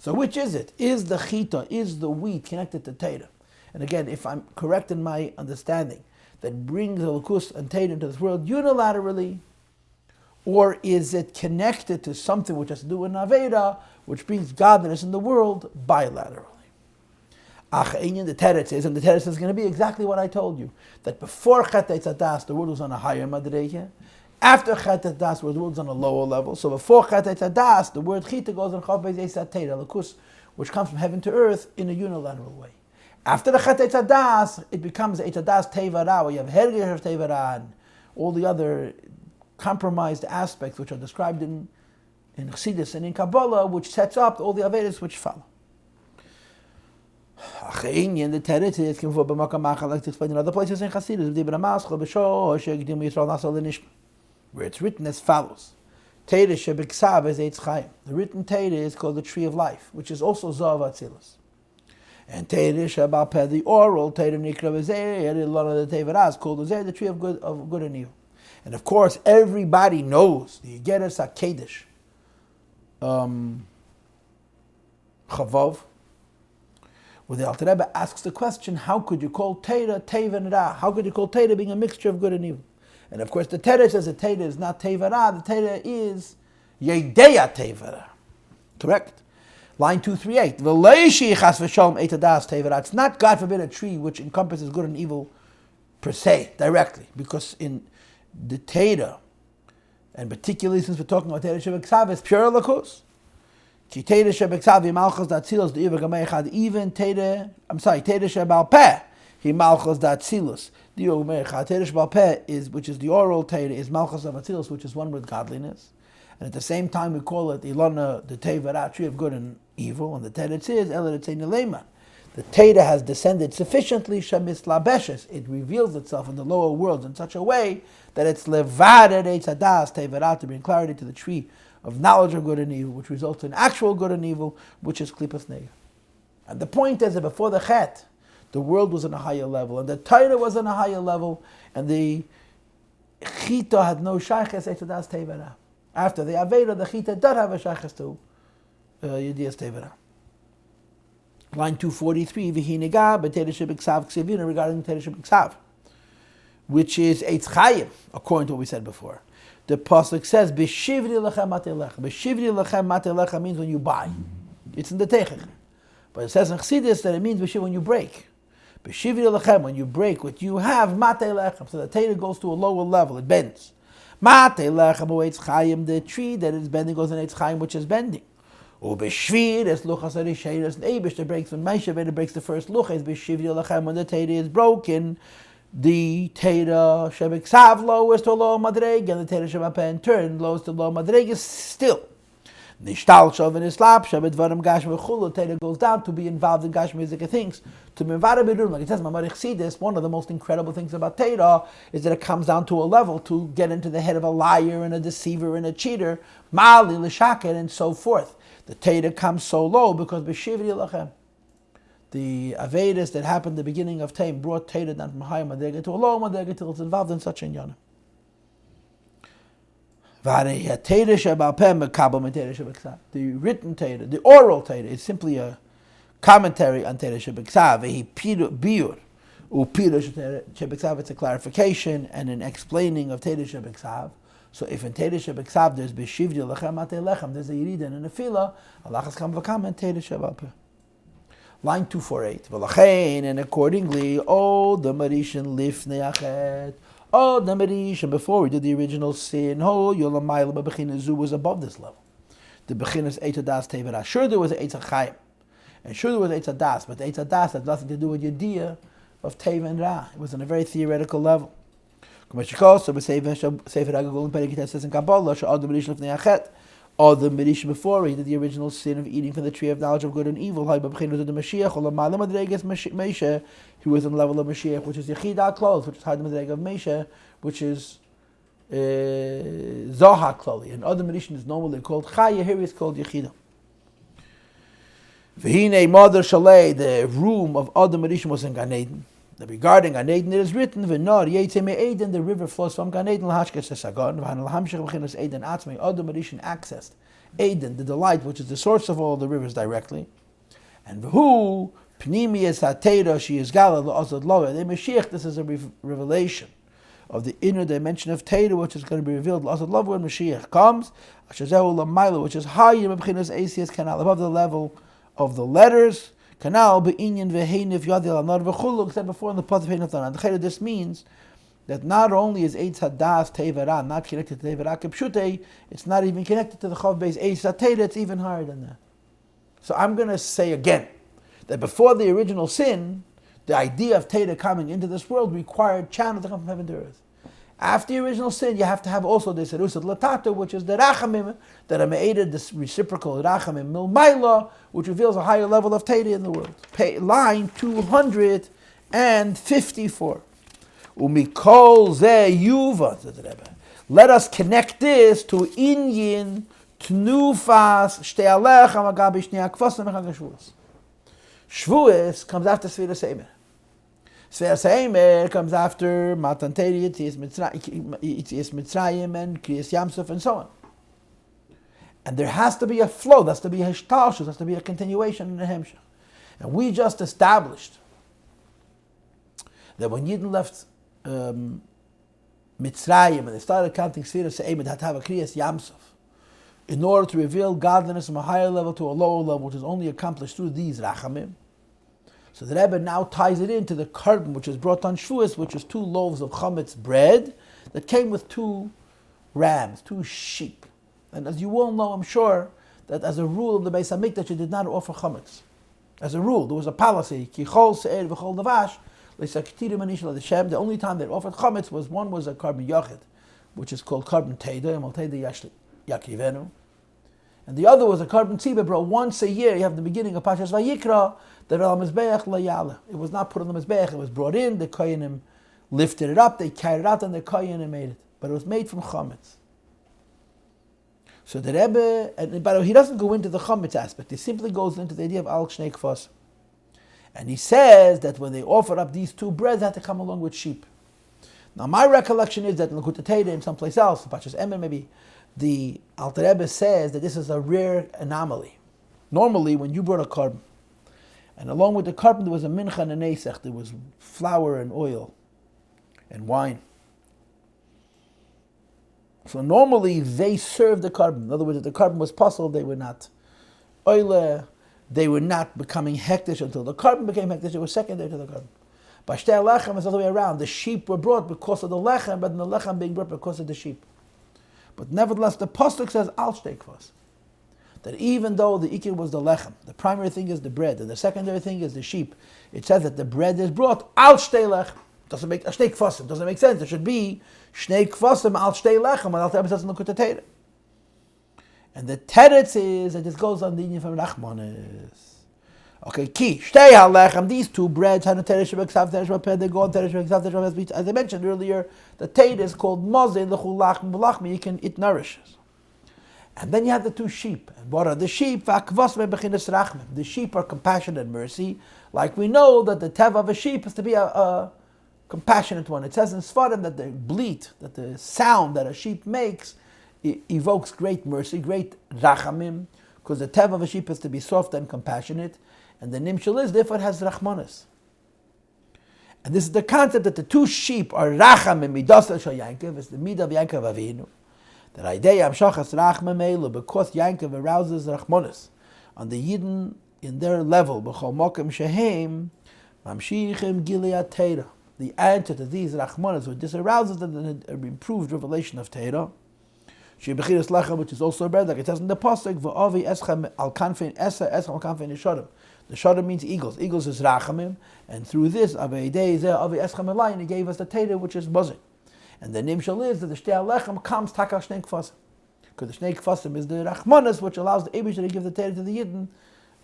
So which is it? Is the Chita, is the wheat connected to Torah? And again, if I'm correct in my understanding, that brings the Elokus and Torah into this world unilaterally, or is it connected to something which has to do with Aveda, which brings godliness in the world bilaterally? The Teretz is, and the Teretz is going to be exactly what I told you, that before Chet Eitz Hadas, the world was on a higher Madrege. After Chet Eitz Hadas, the world is on a lower level. So before Chet Eitz Hadas, the word Chita goes on Chav Beis Eisat Torah, Elokus, which comes from heaven to earth in a unilateral way. After the Chet Eitz Hadas, it becomes Eitz Hadas Tevarah, where you have Herger of Tevarah and all the other compromised aspects which are described in Chassidus and in Kabbalah, which sets up all the Avedas which follow. The Teretz is like to explain in other places in Chassidus, where it's written as follows. Teda shebiksav is Eitz Chaim. The written Teda is called the tree of life, which is also Zav Atzilus. And Teda shebal peh, the oral Teda nikra v'zeh, the lana the Tevara is called the tree of good and evil. And of course, everybody knows the Yigeres HaKedesh Chavav, where the Alter Rebbe asks the question, how could you call Teda Teva and Ra? How could you call Teda being a mixture of good and evil? And of course, the Teda says that Teda is not Teva Ra, the Teda is Yedeya Teva Ra. Correct? Line 238. V'leishi chas v'shalom et hadas Teva Ra. It's not, God forbid, a tree which encompasses good and evil per se, directly, because in the Teda, and particularly since we're talking about Teda Shebeksav, it's pure lakos. Ki Teda Shebeksav yimalchos datzilus the Iva Echad. Even Teda, Teda Shebal Peh yimalchos datzilus the Iva Echad. Teda Shebal Peh is, which is the oral Teda, is malchos of atzilus, which is one with godliness. And at the same time we call it Ilona, the Teva, tree of good and evil, and the Teda is Ela Tzeinelema. The Teda has descended sufficiently, Shemis Labeshes. It reveals itself in the lower worlds in such a way that it's Levadet Eitz Hadas Teva, to bring clarity to the tree of knowledge of good and evil, which results in actual good and evil, which is Klipas Neger. And the point is that before the Chet, the world was on a higher level, and the Torah was on a higher level, and the Chita had no Shayches Eitz Hadas Teva. After the Aveda, the Chita did have a Shayches to Yedias Teva. Line 243, V'hinega b'Teda Shebeksav Ksevina, regarding Teda Shebeksav, which is Eitz Chaim, according to what we said before. The pasuk says, "B'shivri lechem matelecha." B'shivri lechem matelecha means when you buy. It's in the Techech, but it says in Chassidus that it means b'shiv when you break. B'shivri lechem, when you break what you have, matelechem. So the Teda goes to a lower level; it bends. Matelechem Eitz Chaim, the tree that is bending goes in Eitz Chaim, which is bending. Ubeshvir es luchas arisheres neibish that breaks when Moshe breaks the first luchas. B'shivri lechem, when the Teda is broken, the Teda Shebeksav lowers to low madreg, and the Teda Shebapeh in turn lowers to low madreg is still. Nishtal shov and islap shebedvarim gash v'chulu. Teda goes down to be involved in gash music things. To mivara b'dur, like it says, Maamar Chassidus, one of the most incredible things about Teda is that it comes down to a level to get into the head of a liar and a deceiver and a cheater, mali l'shaket and so forth. The Teda comes so low because b'shivri lachem. The Avedas that happened at the beginning of Taim brought Teda down from high Madrega to a low Madrega till it's involved in such a Yana. The written Teda, the oral Teda, is simply a commentary on Teda Shebeksav. It's a clarification and an explaining of Teda Shebeksav. So if in Teda Shebeksav there's B'shivri lechem matelechem, there's a Yerida and a Nefila, Allah has come v'kam and Teda Shebeksav. Line 248. V'lachein, and accordingly, the Marishan lifnei achet. The Marishan, before we did the original sin, Yolamayla b'bechinas zu was above this level. The bechinas Eitz Hadas Teva Ra. Sure, there was Eitz Chaim, and sure there was Eitz Hadas, but the Eitz Hadas had nothing to do with the idea of Teva and Ra. It was on a very theoretical level. So Sefer Hagagol and Perikit says in Kabbalah, the Marishan lifnei achet. Or the Medish before he did the original sin of eating from the tree of knowledge of good and evil. He was in the level of Mashiach, which is Yechidah clothes, which is High Madreg of Mesha, which is Zohar Klali. And other Medish is normally called Chaya, here is called Yechidah. V'hinei Mother Shalei, the room of other Medish was in Gan Eden. Regarding Gan Eden, it is written, "V'nor Yetze me'Eden," the river flows from Gan Eden l'hashkes esagon. V'hanal hamshich b'chinas Eden atzmei. Other Marishan accessed Eden, the delight, which is the source of all the rivers, directly. And v'hu pnimi es hatera she is gala l'azad loa. The Mashiach, this is a revelation of the inner dimension of Teda, which is going to be revealed l'azad loa when Mashiach comes. Ashazehu l'mayla, which is higher b'chinas ACS canal, above the level of the letters. Canal be'inyan v'heinif yadil anar v'chulu, except before in the part of heinif tanan. This means that not only is Eitz Hadas Teva Ra not connected to Teva Ra kepshutei, it's not even connected to the Chav Beis Eitz Hateda, it's even higher than that. So I'm going to say again that before the original sin, the idea of Teda coming into this world required channels to come from heaven to earth. After the original sin, you have to have also this erusat latata, which is the rachamim, that are made this reciprocal rachamim milmaila, which reveals a higher level of Teda in the world. Line 254. Umikol ze yuva, says the Rebbe. Let us connect this to Inyin, Tnufas, Shtei Alechem, Agabi Shnei HaKvasim, Echad HaShavuos. Shavuos comes after Sfiras Eimer. Sfiras Eimer comes after Matan Torah, Yetzias Mitzrayim, and Kriyas Yamsuf, and so on. And there has to be a flow, there has to be a hishtalshus, there has to be a continuation in the hemshech. And we just established that when Yidden left Mitzrayim and they started counting Sfiras Eimer, they had to have a Kriyas Yamsuf in order to reveal godliness from a higher level to a lower level, which is only accomplished through these rachamim. So the Rebbe now ties it into the korban which is brought on Shavuos, which is 2 loaves of chametz bread that came with 2 rams, 2 sheep. And as you all know, I'm sure, that as a rule of the Beis HaMikdash, you did not offer chametz. As a rule, there was a policy, kichol se'er v'chol navash, l'saktirim anishal Hashem. The only time they offered chametz was one was a korban yachid, which is called korban teda, and teda yakrivenu. And the other was a korban tzibah brought once a year. You have the beginning of Parshas Vayikra, the Ral Mizbeach Layala. It was not put on the Mizbeach, it was brought in, the Koyanim lifted it up, they carried it out, and the Koyanim made it. But it was made from chametz. So the Rebbe, but he doesn't go into the chametz aspect, he simply goes into the idea of Al Shnei Kfas. And he says that when they offer up these 2 breads, they had to come along with sheep. Now my recollection is that in Likutei Torah, in someplace else, Parshas Emer maybe, the Alter Rebbe says that this is a rare anomaly. Normally, when you brought a korban, and along with the korban there was a mincha and a nesech, there was flour and oil and wine. So normally they served the korban. In other words, if the korban was puzzled, they were not oile, they were not becoming hektish until the korban became hektish. It was secondary to the korban. By Shtei Lechem, it's the other way around. The sheep were brought because of the lechem, but the lechem being brought because of the sheep. But nevertheless, the pasuk says al shtei kfas, that even though the ikir was the lechem, the primary thing is the bread, and the secondary thing is the sheep. It says that the bread is brought al shtei lechem. Doesn't make shtei kfasim. Doesn't make sense. It should be shnei kfasim al shtei lechem. And Al says in the Likutei Torah. And the teretz is that this goes on the union from Rachmanis. Okay, ki shtei halechem. These 2 breads, they go on teresh. As I mentioned earlier, the Torah is called mazeh lechulach. It nourishes. And then you have the 2 sheep. And what are the sheep? The sheep are compassion and mercy. Like we know that the tev of a sheep is to be a compassionate one. It says in Sfarim that the bleat, that the sound that a sheep makes, evokes great mercy, great rachamim, because the tev of a sheep is to be soft and compassionate. And the nimshal is, therefore, it has rachmanis. And this is the concept that the 2 sheep are rachamim midas shel Yankov. It's the midah of Yankov Avinu. That idea amshachas rachmim elu, because Yankov arouses rachmanis on the Yidden in their level. B'chol mokem shehem mamshichim gilei Torah. The answer to these rachmanis, which this arouses them an improved revelation of Torah. Shebechiras lechem, which is also bread, like it says in the pasuk, v'avi eschem al kanfein esa eschem al kanfein yisharim. The shadim means eagles. Eagles is rachamim, and through this, avi eschem elayin, he gave us the Torah, which is buzzing. And the nimshal is that the shtei lechem comes takal shnei kfasim, because the shnei kfasim is the rachmanis, which allows the Eibush to give the Torah to the Yidden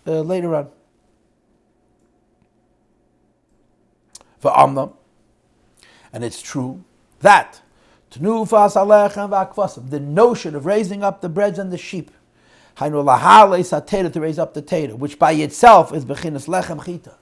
later on. V'amnam, and it's true that the notion of raising up the breads and the sheep, to raise up the Torah, which by itself is bechinas lechem chita.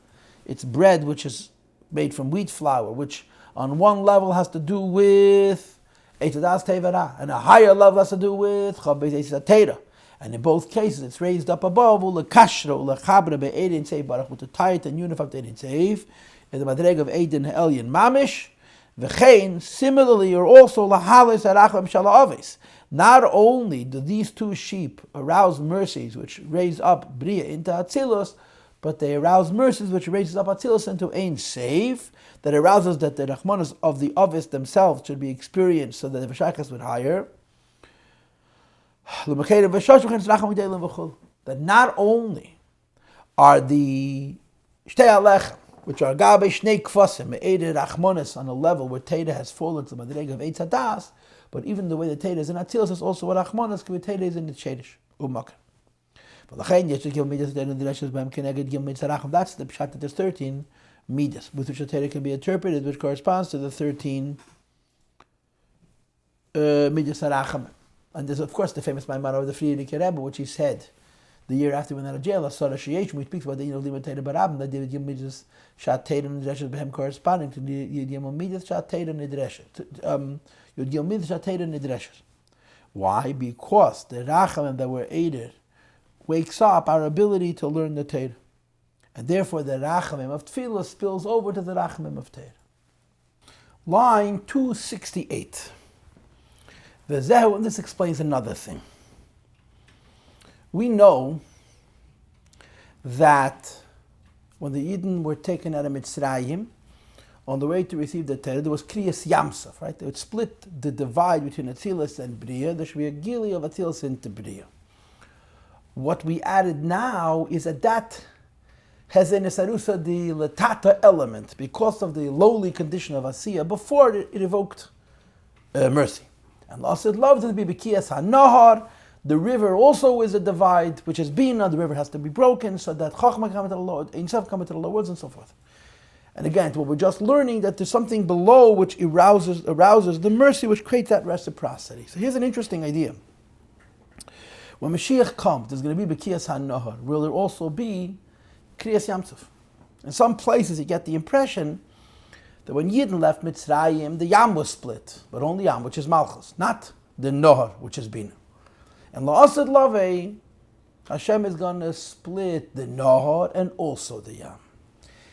It's bread which is made from wheat flour, which on one level has to do with eitadas tevara, and a higher level has to do with chabez eitadas. And in both cases, it's raised up above ulekashro ulechabra be'edin seif baruch, with the tight and unified edin seif, in the madreg of edin elyon mamish. V'chein, similarly, or also lahalis arachim shala'avis. Not only do these 2 sheep arouse mercies which raise up bria into atzilus, but they arouse mercies which raises up atzilus into ein seif, that arouses that the rachmanos of the avis themselves should be experienced, so that the v'shaychas would higher. That not only are the shtei alechem, which are gabe shnei kfasim, me'edeh rachmanis, on a level where Torah has fallen to the madreg of eitz hadas, but even the way the Torah is in Atzilus is also what rachmanis, because Torah is in the Chassidishe Parsha. That's the pshat that there's 13 midas, with which the Torah can be interpreted, which corresponds to the 13 Midas HaRachamim. And there's, of course, the famous Maamar of the Frierdiker Rebbe, which he said the year after he went out of jail, Asara Sheyesh, which speaks about the Likutei Torah Barabim, that David Midas Shat Torah Nidreshet Behem corresponding to the Yud Midas Shat Torah Nidreshet. Yud Midas Shat Torah Nidreshet. Why? Because the Rachamim that were aided wakes up our ability to learn the Torah. And therefore the Rachamim of Tefillah spills over to the Rachamim of Torah. Line 268. And this explains another thing. We know that when the Yidden were taken out of Mitzrayim, on the way to receive the Torah, there was Kriyas Yamsuf, right? They would split the divide between Atzilus and Bria. There should be a Gili of Atzilus into Bria. What we added now is that has in Esarusa the Latata element because of the lowly condition of Asiya before it evoked mercy. And Allah said, love to be Bikiyas HaNahar. The river also is a divide, which is Bina. The river has to be broken so that Chachma come to the Lord, Insav come to the words, and so forth. And again, what we're just learning that there's something below which arouses the mercy, which creates that reciprocity. So here's an interesting idea. When Mashiach comes, there's going to be Bikiyas HaNahar. Will there also be Kriyas Yamsuf? In some places, you get the impression that when Yidden left Mitzrayim, the Yam was split, but only Yam, which is Malchus, not the Nohar, which is Bina. And La'asad Lavei, Hashem is going to split the Nohar and also the Yam.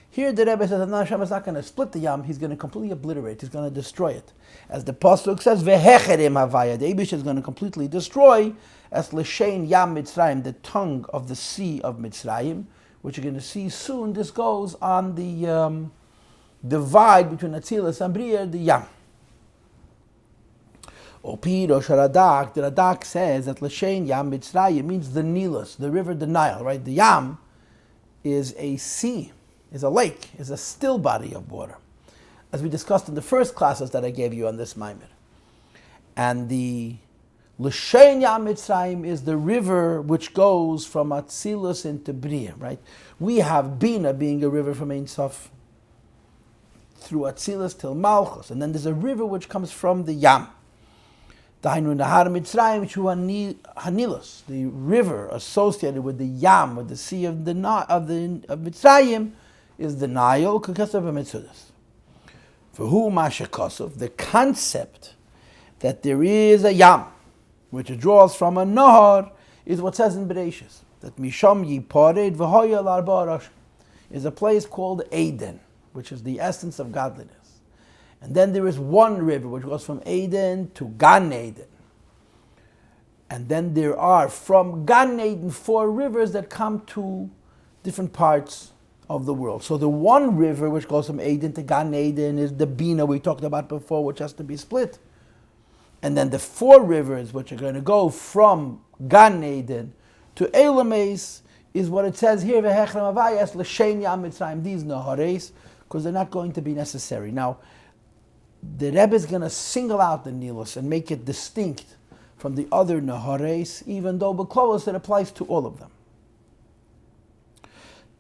Here the Rebbe says that Hashem is not going to split the Yam, he's going to completely obliterate, he's going to destroy it. As the Pasuk says, Vehecherim Havaya, the Eibush is going to completely destroy, as L'shein Yam Mitzrayim, the tongue of the sea of Mitzrayim, which you're going to see soon. This goes on the divide between Atzilus and Bria, the Yam. Opirosh Radak, the Radak says that L'shein Yam Mitzrayim means the Nilus, the river, the Nile, right? The Yam is a sea, is a lake, is a still body of water, as we discussed in the first classes that I gave you on this Maamar. And the L'shein Yam Mitzrayim is the river which goes from Atzilus into Bria, right? We have Bina being a river from Ein Sof through Atzilus till Malchus, and then there's a river which comes from the Yam. Dainu Nahar Mitzrayim Shu Hanilus, the river associated with the Yam, with the sea of Mitzrayim, is the Nile, Kakasav Mitzudas. For who Mashakosov, the concept that there is a Yam, which draws from a Nahar, is what says in Bereshis, that Misham Yipared V'hoya L'Arba is a place called Eden, which is the essence of godliness. And then there is one river which goes from Eden to Gan Eden. And then there are from Gan Eden 4 rivers that come to different parts of the world. So the one river which goes from Eden to Gan Eden is the Bina we talked about before, which has to be split. And then the 4 rivers which are going to go from Gan Eden to Elames is what it says here, V'hechrem Avayas L'shein Yam Mitzrayim, these Nahares, because they're not going to be necessary. Now, the Rebbe is going to single out the Nilus and make it distinct from the other Nahares, even though B'Klovos it applies to all of them.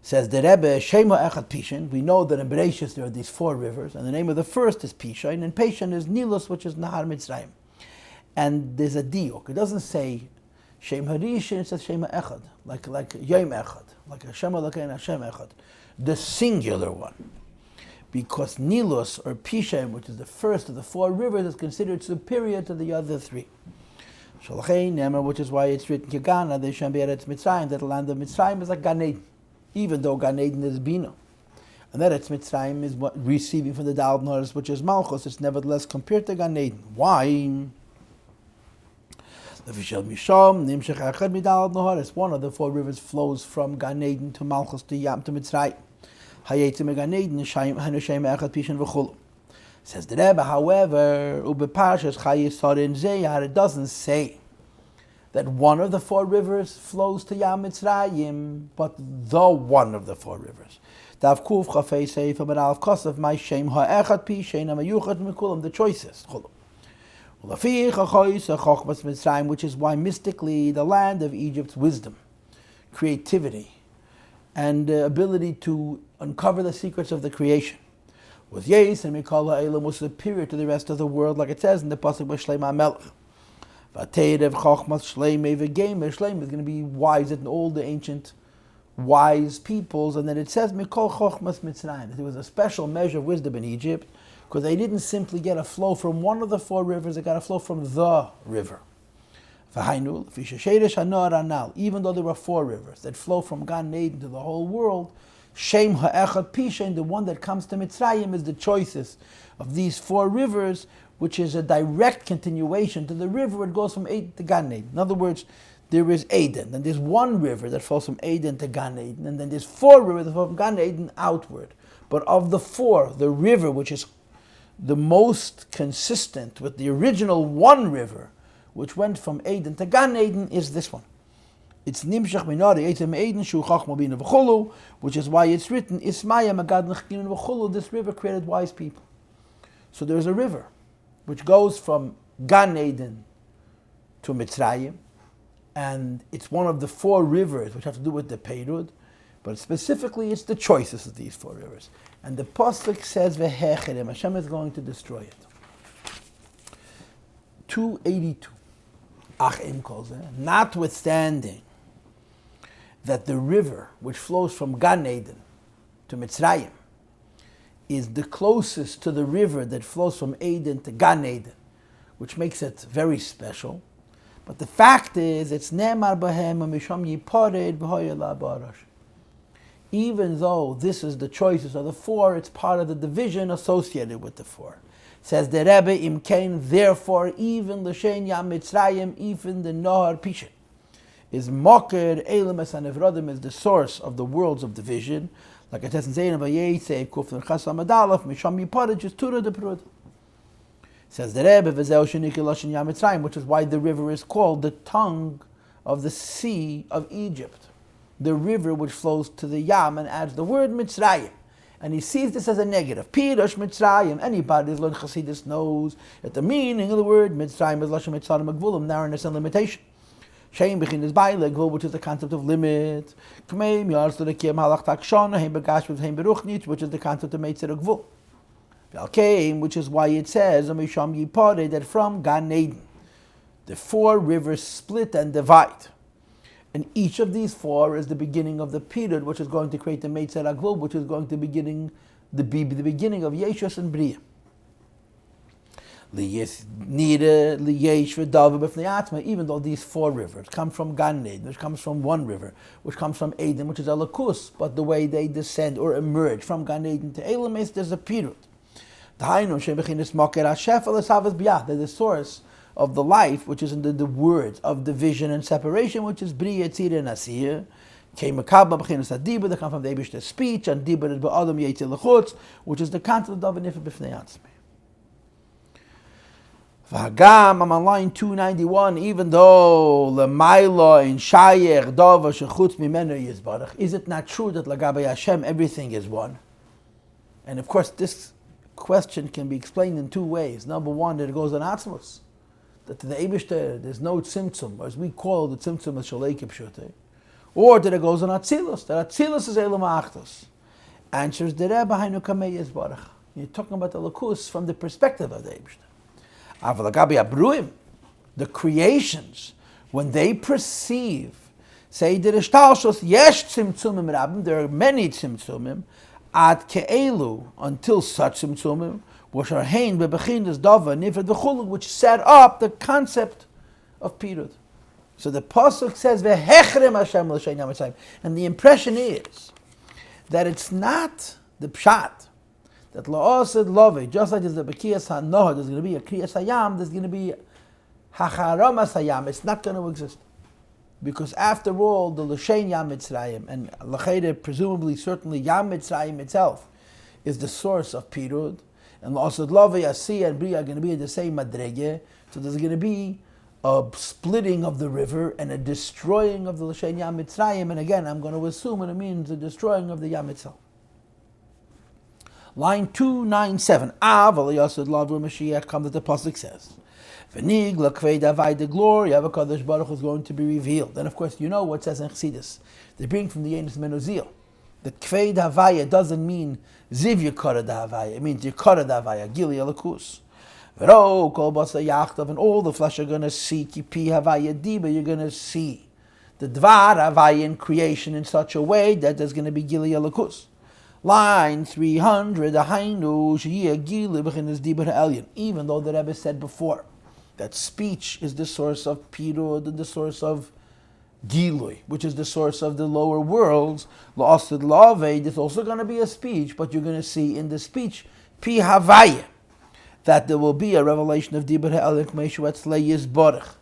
Says the Rebbe, Shema Echad Pishin, we know that in Bereshis there are these 4 rivers, and the name of the first is Pishin, and Pishin is Nilus, which is Nahar Mitzrayim. And there's a diuk. It doesn't say Shem Harishin, it says Shema Echad, like Yom Echad, like Hashem Elokeinu Hashem Echad, the singular one. Because Nilus, or Pishem, which is the first of the 4 rivers, is considered superior to the other 3. Which is why it's written, Kigana, they shall be Eretz Mitzrayim, that the land of Mitzrayim is like Gan Eden, even though Gan Eden is Bina. And that Eretz Mitzrayim is what receiving from the Dal Noris, which is Malchus, it's nevertheless compared to Gan Eden. Why? It's one of the 4 rivers flows from Gan Eden to Malchus to Yam to Mitzrayim. Says the Rebbe, however, it doesn't say that one of the 4 rivers flows to Yam Mitzrayim, but the one of the 4 rivers. The choices. Which is why mystically the land of Egypt's wisdom, creativity, and ability to uncover the secrets of the creation was Yes and Mikol Ha'elam was superior to the rest of the world, like it says in the Pasuk by Shleim HaMelech. V'ateirev Chochmas Shleimei V'geimei. Shleim is going to be wise in all the ancient wise peoples, and then it says Mikol Chochmas Mitzrayim, that there was a special measure of wisdom in Egypt, because they didn't simply get a flow from one of the four rivers, they got a flow from the river. Even though there were four rivers that flow from Gan Eden to the whole world, Shem Ha'echad Pishain, the one that comes to Mitzrayim, is the choicest of these four rivers, which is a direct continuation to the river. It goes from Eden to Gan Eden. In other words, there is Eden, and there's one river that flows from Eden to Gan Eden, and then there's four rivers that flow from Gan Eden outward. But of the four, the river which is the most consistent with the original one river, which went from Eden to Gan Eden, is this one. It's Nimshach Minari Eitem Eden Shu Chachma Bina V'chulu, which is why it's written Ismaya Magad Nechkin V'chulu. This river created wise people. So there's a river which goes from Gan Eden to Mitzrayim, and it's one of the four rivers which have to do with the Peirud, but specifically it's the choicest of these four rivers. And the Pasuk says V'hecherem, Hashem is going to destroy it. 282. Achim calls it, notwithstanding that the river which flows from Gan Eden to Mitzrayim is the closest to the river that flows from Eden to Gan Eden, which makes it very special. But the fact is, it's Ne'emar Bahem Misham Yipared B'hoyela Barash. Even though this is the choices of the four, it's part of the division associated with the four. Says the Rebbe, Imkain, therefore, even L'shen Yam Mitzrayim, even the Nohar Pishin, is Moker, Elam Esanevrodim, is the source of the worlds of division. Like it says in Zayin Vayetze, Kufn Chasam Adalaf, Misham Yipared, just Tura de Prud. Says the Rebbe, V'zeu Shenik L'shen Yam Mitzrayim, which is why the river is called the tongue of the sea of Egypt. The river which flows to the Yam and adds the word Mitzrayim. And he sees this as a negative. Pirush Mitzrayim. Anybody who's learned Chassidus knows that the meaning of the word Mitzrayim is Lashon Mitzrayim Magvulim, narrowness and limitation. Shein Bechin is Baile Gvul, which is the concept of limit. Kmeim Yarsu Rekiem Halach Takshon, Heim Begash with Heim Beruchnit, which is the concept of Meitzer Gvul. Valkeim, which is why it says Amisham Yipare, that from Gan Eden the four rivers split and divide. And each of these four is the beginning of the period, which is going to create the Meitzer HaGvul, which is going to be the beginning of Yeshus and Bria. Even though these four rivers come from Gan Eden, which comes from one river, which comes from Eden, which is Alakus, but the way they descend or emerge from Gan Eden to Elamis, there's a period. They're the source of the life, which is in the words of division and separation, which is Bria, Tzira, and Asir. They come from the Eibishter's speech, and Dibur is Ba'adam Yetzir L'chutz, which is the concept of Nifa B'fnei Atzmei. V'hagam, I'm on line 291, even though L'mayla in Shayer Dava Shechutz Mimenu Yizbarach, is it not true that L'gabei Hashem everything is one? And of course, this question can be explained in two ways. Number one, that it goes on Atzmos, that to the Eibishter there's no tzimtzum, or as we call the tzimtzum as Shalei Kipshutei, or that it goes on Atzilus, that Atzilus is Elam Achtos. Answers the Rebbe, Hainu Kamei Yizbarach. You're talking about the Lakus from the perspective of the Eibishter. Aval Agabi Abruim, the creations, when they perceive, say the Rishtalshos, Yesh Tzimtzumim Rabbim, there are many Tzimtzumim, Ad Ke'elu, until such Tzimtzumim, which are hein bebechinas dava nifred v'chulu, which set up the concept of pirud. So the pasuk says v'hechrem Hashem l'shein yam mitzrayim, and the impression is that it's not the pshat that la'ased love, just like there's the bekiyas hanoah, there's going to be a kriyas hayam, there's going to be hacharamas hayam. It's not going to exist, because after all, the l'shein yam mitzrayim, and l'chayre presumably certainly yam mitzrayim itself is the source of pirud. And also Love, Yossi, and Bria are going to be in the same madrege. So there's going to be a splitting of the river and a destroying of the L'shen Yam Mitzrayim. And again, I'm going to assume it means the destroying of the Yam itself. Line 297. Aval Yossi Love Mashiach comes, that the pasuk says, V'nig l'kvei davai, the glory of HaKadosh Baruch is going to be revealed. And of course, you know what it says in Chassidus. They bring from the Yenis Menozil The Kved Havaya doesn't mean Ziv Yekara da Havaya. It means Yekara da Havaya, Gili Alakus. V'ro kol basa yachtav, and all the flesh are going to see Kipi Havaya Diba. You're going to see the Dvar Havaya in creation in such a way that there's going to be Gili Alakus. Line 300, Hainu Shiyah Gili B'chinas Diba Ha'elyon. Even though the Rebbe said before that speech is the source of Pirud and the source of Gilui, which is the source of the lower worlds, La'asid La'aveh, there's also going to be a speech, but you're going to see in the speech, Pi Havaya, that there will be a revelation of Dibur Ha'elyon K'mei She'etzlei Yizborach,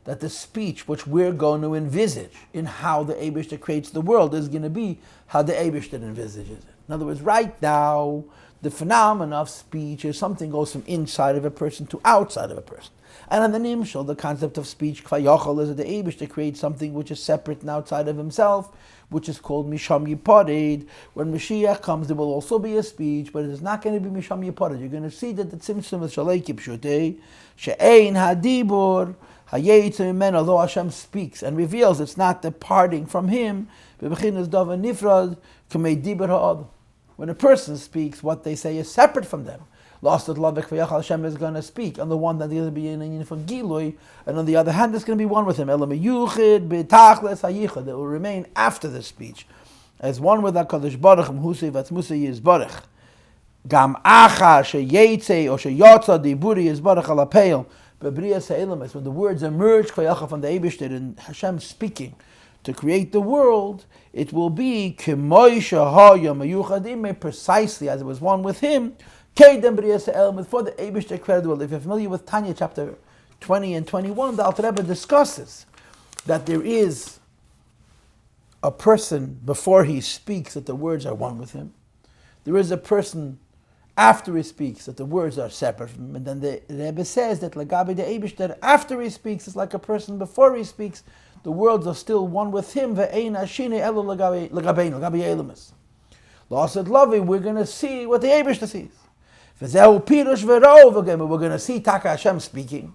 that the speech which we're going to envisage in how the Eibishter creates the world is going to be how the Eibishter envisages it. In other words, right now, the phenomenon of speech is something goes from inside of a person to outside of a person. And in the Nimshal, the concept of speech, Kvayochel, is that the Eibishter creates something which is separate and outside of himself, which is called Misham Yiparid. When Mashiach comes, there will also be a speech, but it is not going to be Misham Yiparid. You're going to see that the Tzimtzum is Shalei Kipshutei, She'ein Hadibur, Hayetzim Imen, although Hashem speaks and reveals, it's not departing from Him, B'bechinas Dava Nifrad, K'mei Dibur Ha'ad. When a person speaks, what they say is separate from them. Lost at love, Hashem is going to speak. On the one hand, there's going to be an union for Gilui, and on the other hand, there's going to be one with him. It will remain after the speech, as one with HaKadosh Baruch Hu, Husei Vatzmusei Yizbarach. Gam Acha Sheyetze or Sheyotza Diburi Yizbarach Alapeil. But B'riya Se'elamis, when the words emerge from the Eibishter and Hashem speaking to create the world, it will be precisely as it was one with him. For the Eibishter credit. If you're familiar with Tanya chapter 20 and 21, the Alter Rebbe discusses that there is a person before he speaks that the words are one with him. There is a person after he speaks that the words are separate from him. And then the Rebbe says that Lagabi the Eibishter, after he speaks, is like a person before he speaks. The words are still one with him. Ve'ein hashine elo lagabi elamis. La'asad lavi, we're going to see what the Eibishter sees. We're going to see Taka Hashem speaking.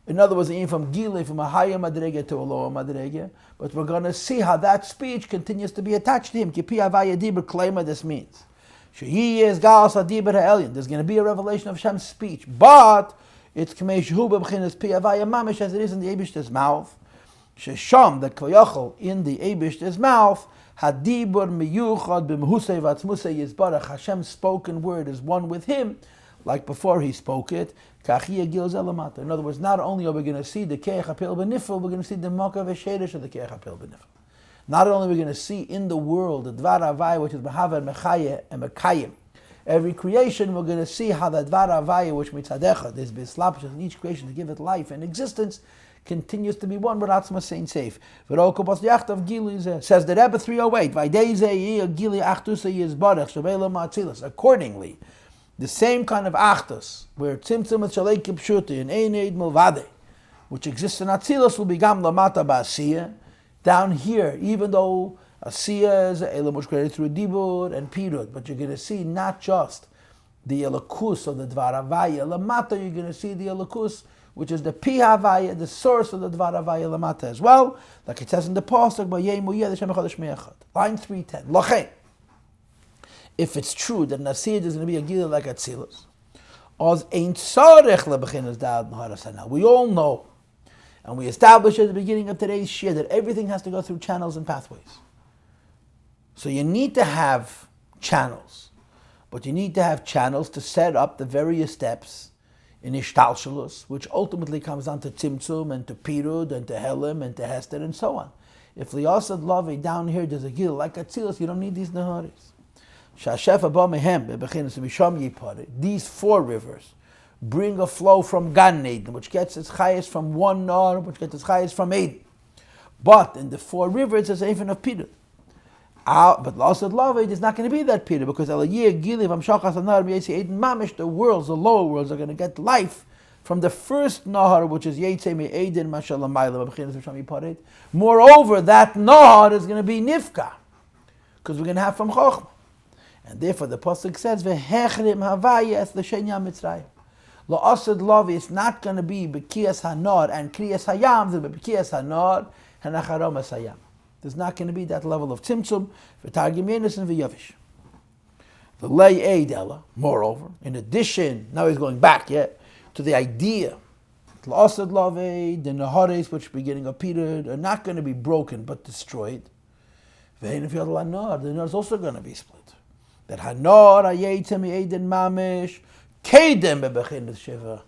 In other words, even from Gile, from a higher madrege to a lower madrege. But we're going to see how that speech continues to be attached to him. Kipi Havaya Dibur Klema, this means. There's going to be a revelation of Hashem's speech. But it's K'mei Shehu B'B'chinas Pi Havaya Mamish, as it is in the Eibishter's mouth. Shesham, the Kvayochel, in the Eibishter's mouth, Hadibur miyuchad b'mehusei v'atzmusei yizbarach. Hashem's spoken word is one with him, like before he spoke it. Kachiyah gil zelamata. In other words, not only are we going to see the keich hapil b'nifel, we're going to see the makah v'sherish of the keich hapil b'nifel. Not only are we going to see in the world the dvar havaya, which is mehaver mechayeh and mekayim. Every creation, we're going to see how the dvar havaya, which mitzadecha, there's bislapshus in each creation to give it life and existence, continues to be one with Atzma saying safe. Says the Rebbe 308. Accordingly, the same kind of Achtus, where Tzimtzum Shalei Kipshuti and Ein Eid Milvade, which exists in Atzilus, will be Gam Lamata Ba'asiyah. Down here, even though Asiyah is Elam was created through Dibur and Pirud, but you're going to see not just the Elokus of the Dvar Havaya Lamata, you're going to see the Elokus, which is the Pi Havaya, the source of the Dvar Havaya Lamata as well, like it says in the Pasuk, line 310. Lachein, if it's true that Nasir is going to be a Gila like Atzilus, we all know, and we established at the beginning of today's shir, that everything has to go through channels and pathways. So you need to have channels, but you need to have channels to set up the various steps in Ishtalshalus, which ultimately comes down to Tzimtzum and to Pirud and to Helim and to Hester and so on. If Liasad Lavi down here there's a Gil like Atzilus, you don't need these Naharis. These four rivers bring a flow from Gan Eden, which gets its highest from one Nahar, which gets its highest from Eden. But in the four rivers there's even of Pirud. But Lasad Lavid is not going to be that Peter, because the worlds, the lower worlds, are going to get life from the first Nahar, which is Yetzei Me'edin Mashallah. Moreover, that Nahar is going to be Nifka, because we're going to have from Chochmah. And therefore the Pasuk says, V'hechrim Havaya es l'shenya Mitzrayim. La'asad Lavi, it's not going to be B'kiyas HaNar and Kriyas Hayam, it's going to be B'kiyas HaNar and Acharom Hayam. There's not going to be that level of tzimtzum for targim yenis and v'yavish. The lay eidela, moreover, in addition, now he's going back, to the idea, l'asad lavei, the nahares, which are beginning of period, are not going to be broken but destroyed. Ve'en if yad l'anor, the nor is also going to be split. That hanor ayetem yeiden mamish, kedem bebechin shiva,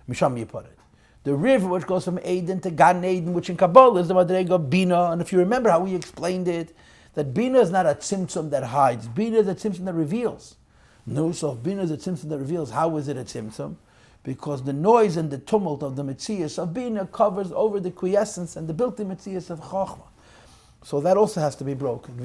misham yiparet. The river which goes from Eden to Gan Eden, which in Kabbalah is the Madrega of Bina. And if you remember how we explained it, that Bina is not a tzimtzum that hides. Bina is a tzimtzum that reveals. No, so if Bina is a tzimtzum that reveals, how is it a tzimtzum? Because the noise and the tumult of the Metzias of Bina covers over the quiescence and the built-in Metzias of Chochmah. So that also has to be broken.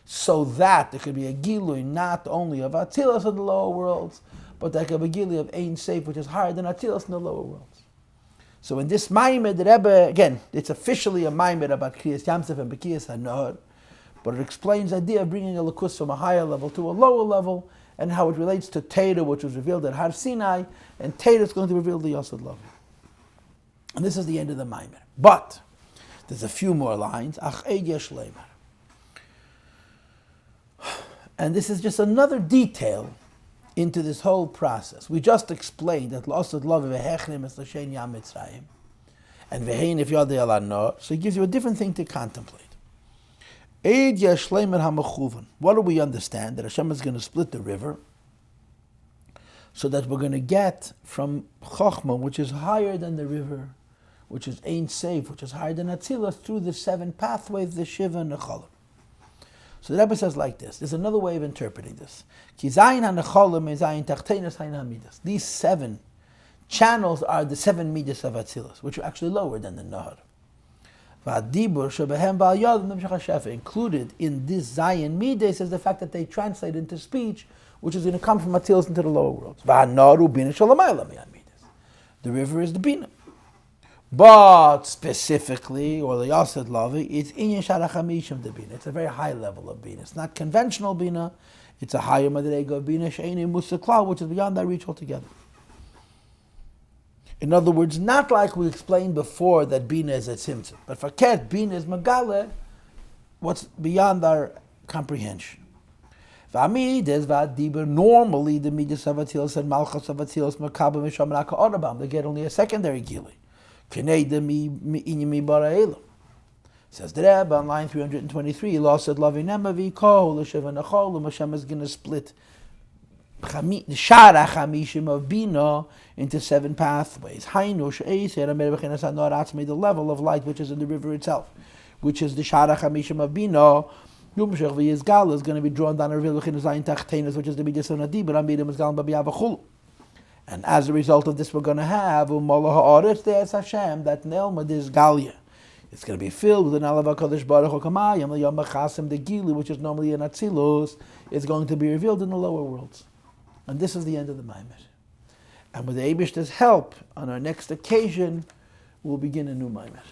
So that there could be a Gilui not only of Atzilas of the lower worlds, but there could be a Gilui of Ein Seif, which is higher than Atzilas in the lower worlds. So in this Maamar, the Rebbe, again, it's officially a Maamar about Kriyas Yamsef and Bekiyas HaNahar, but it explains the idea of bringing a Likus from a higher level to a lower level, and how it relates to Torah, which was revealed at Har Sinai, and Torah is going to reveal the Yosod Lavi. And this is the end of the Maamar. But there's a few more lines. Ach Eid Yesh Leimer. And this is just another detail into this whole process. We just explained that L'asad Lavi v'hechnim es l'shen Yam Mitzrayim, and v'hein if Yadei al Anor. So it gives you a different thing to contemplate. Eid Yesh Leimer HaMechuvan. What do we understand? That Hashem is going to split the river, so that we're going to get from Chochmah, which is higher than the river, which is Ein Seif, which is higher than Atzilas, through the 7 pathways, the Shiva and the Cholim. So the Rebbe says like this. There's another way of interpreting this. Ki zayin ha-necholim e zayin tachtenis hayin ha-midas. These 7 channels are the 7 midas of Atzilas, which are actually lower than the Nahar. V'adibur shebehem ba'al yad nimshach ha-shefa. Included in this zayin midas is the fact that they translate into speech, which is going to come from Atzilas into the lower worlds. V'anaru bina shalamayla midas. The river is the bina. But specifically, or the Yosod Lavi, it's Inyan Sharachamishim de Bina. It's a very high level of Bina. It's not conventional Bina. It's a higher Madrega of Bina, Sheini Musakla, which is beyond that reach altogether. In other words, not like we explained before that Bina is a Tzimtzum. But for Ket, Bina is Magale, what's beyond our comprehension. V'amides v'adibur, normally the Midas of Atzilas and Malchus of Atzilas, Makaba Misham Raka Orabam, they get only a secondary Gili. Says the Rebbe on line 323, L'asad lavinema v'kol l'shev ha'nachol, Hashem is going to split the Shara Chamishim of Bina into 7 pathways. Hainu she'eser amer b'chinas ha'nor atzmei, the level of light which is in the river itself, which is the Shara Chamishim of Bina. Yumshech v'yizgal is going to be drawn down a river b'chinas zayin tachtenis, which is the Midas of Nadi, but Amidim is galam b'biyav v'chulu. And as a result of this, we're going to have U'mala ha'aretz de'es Hashem, that Nelma is Galia. It's going to be filled with an Alav HaKadosh Baruch Hu Kamayim, the Yom HaChasim, the Gili, which is normally in Atzilus, is going to be revealed in the lower worlds. And this is the end of the Maamar. And with the Eibishter's help, on our next occasion, we'll begin a new Maamar.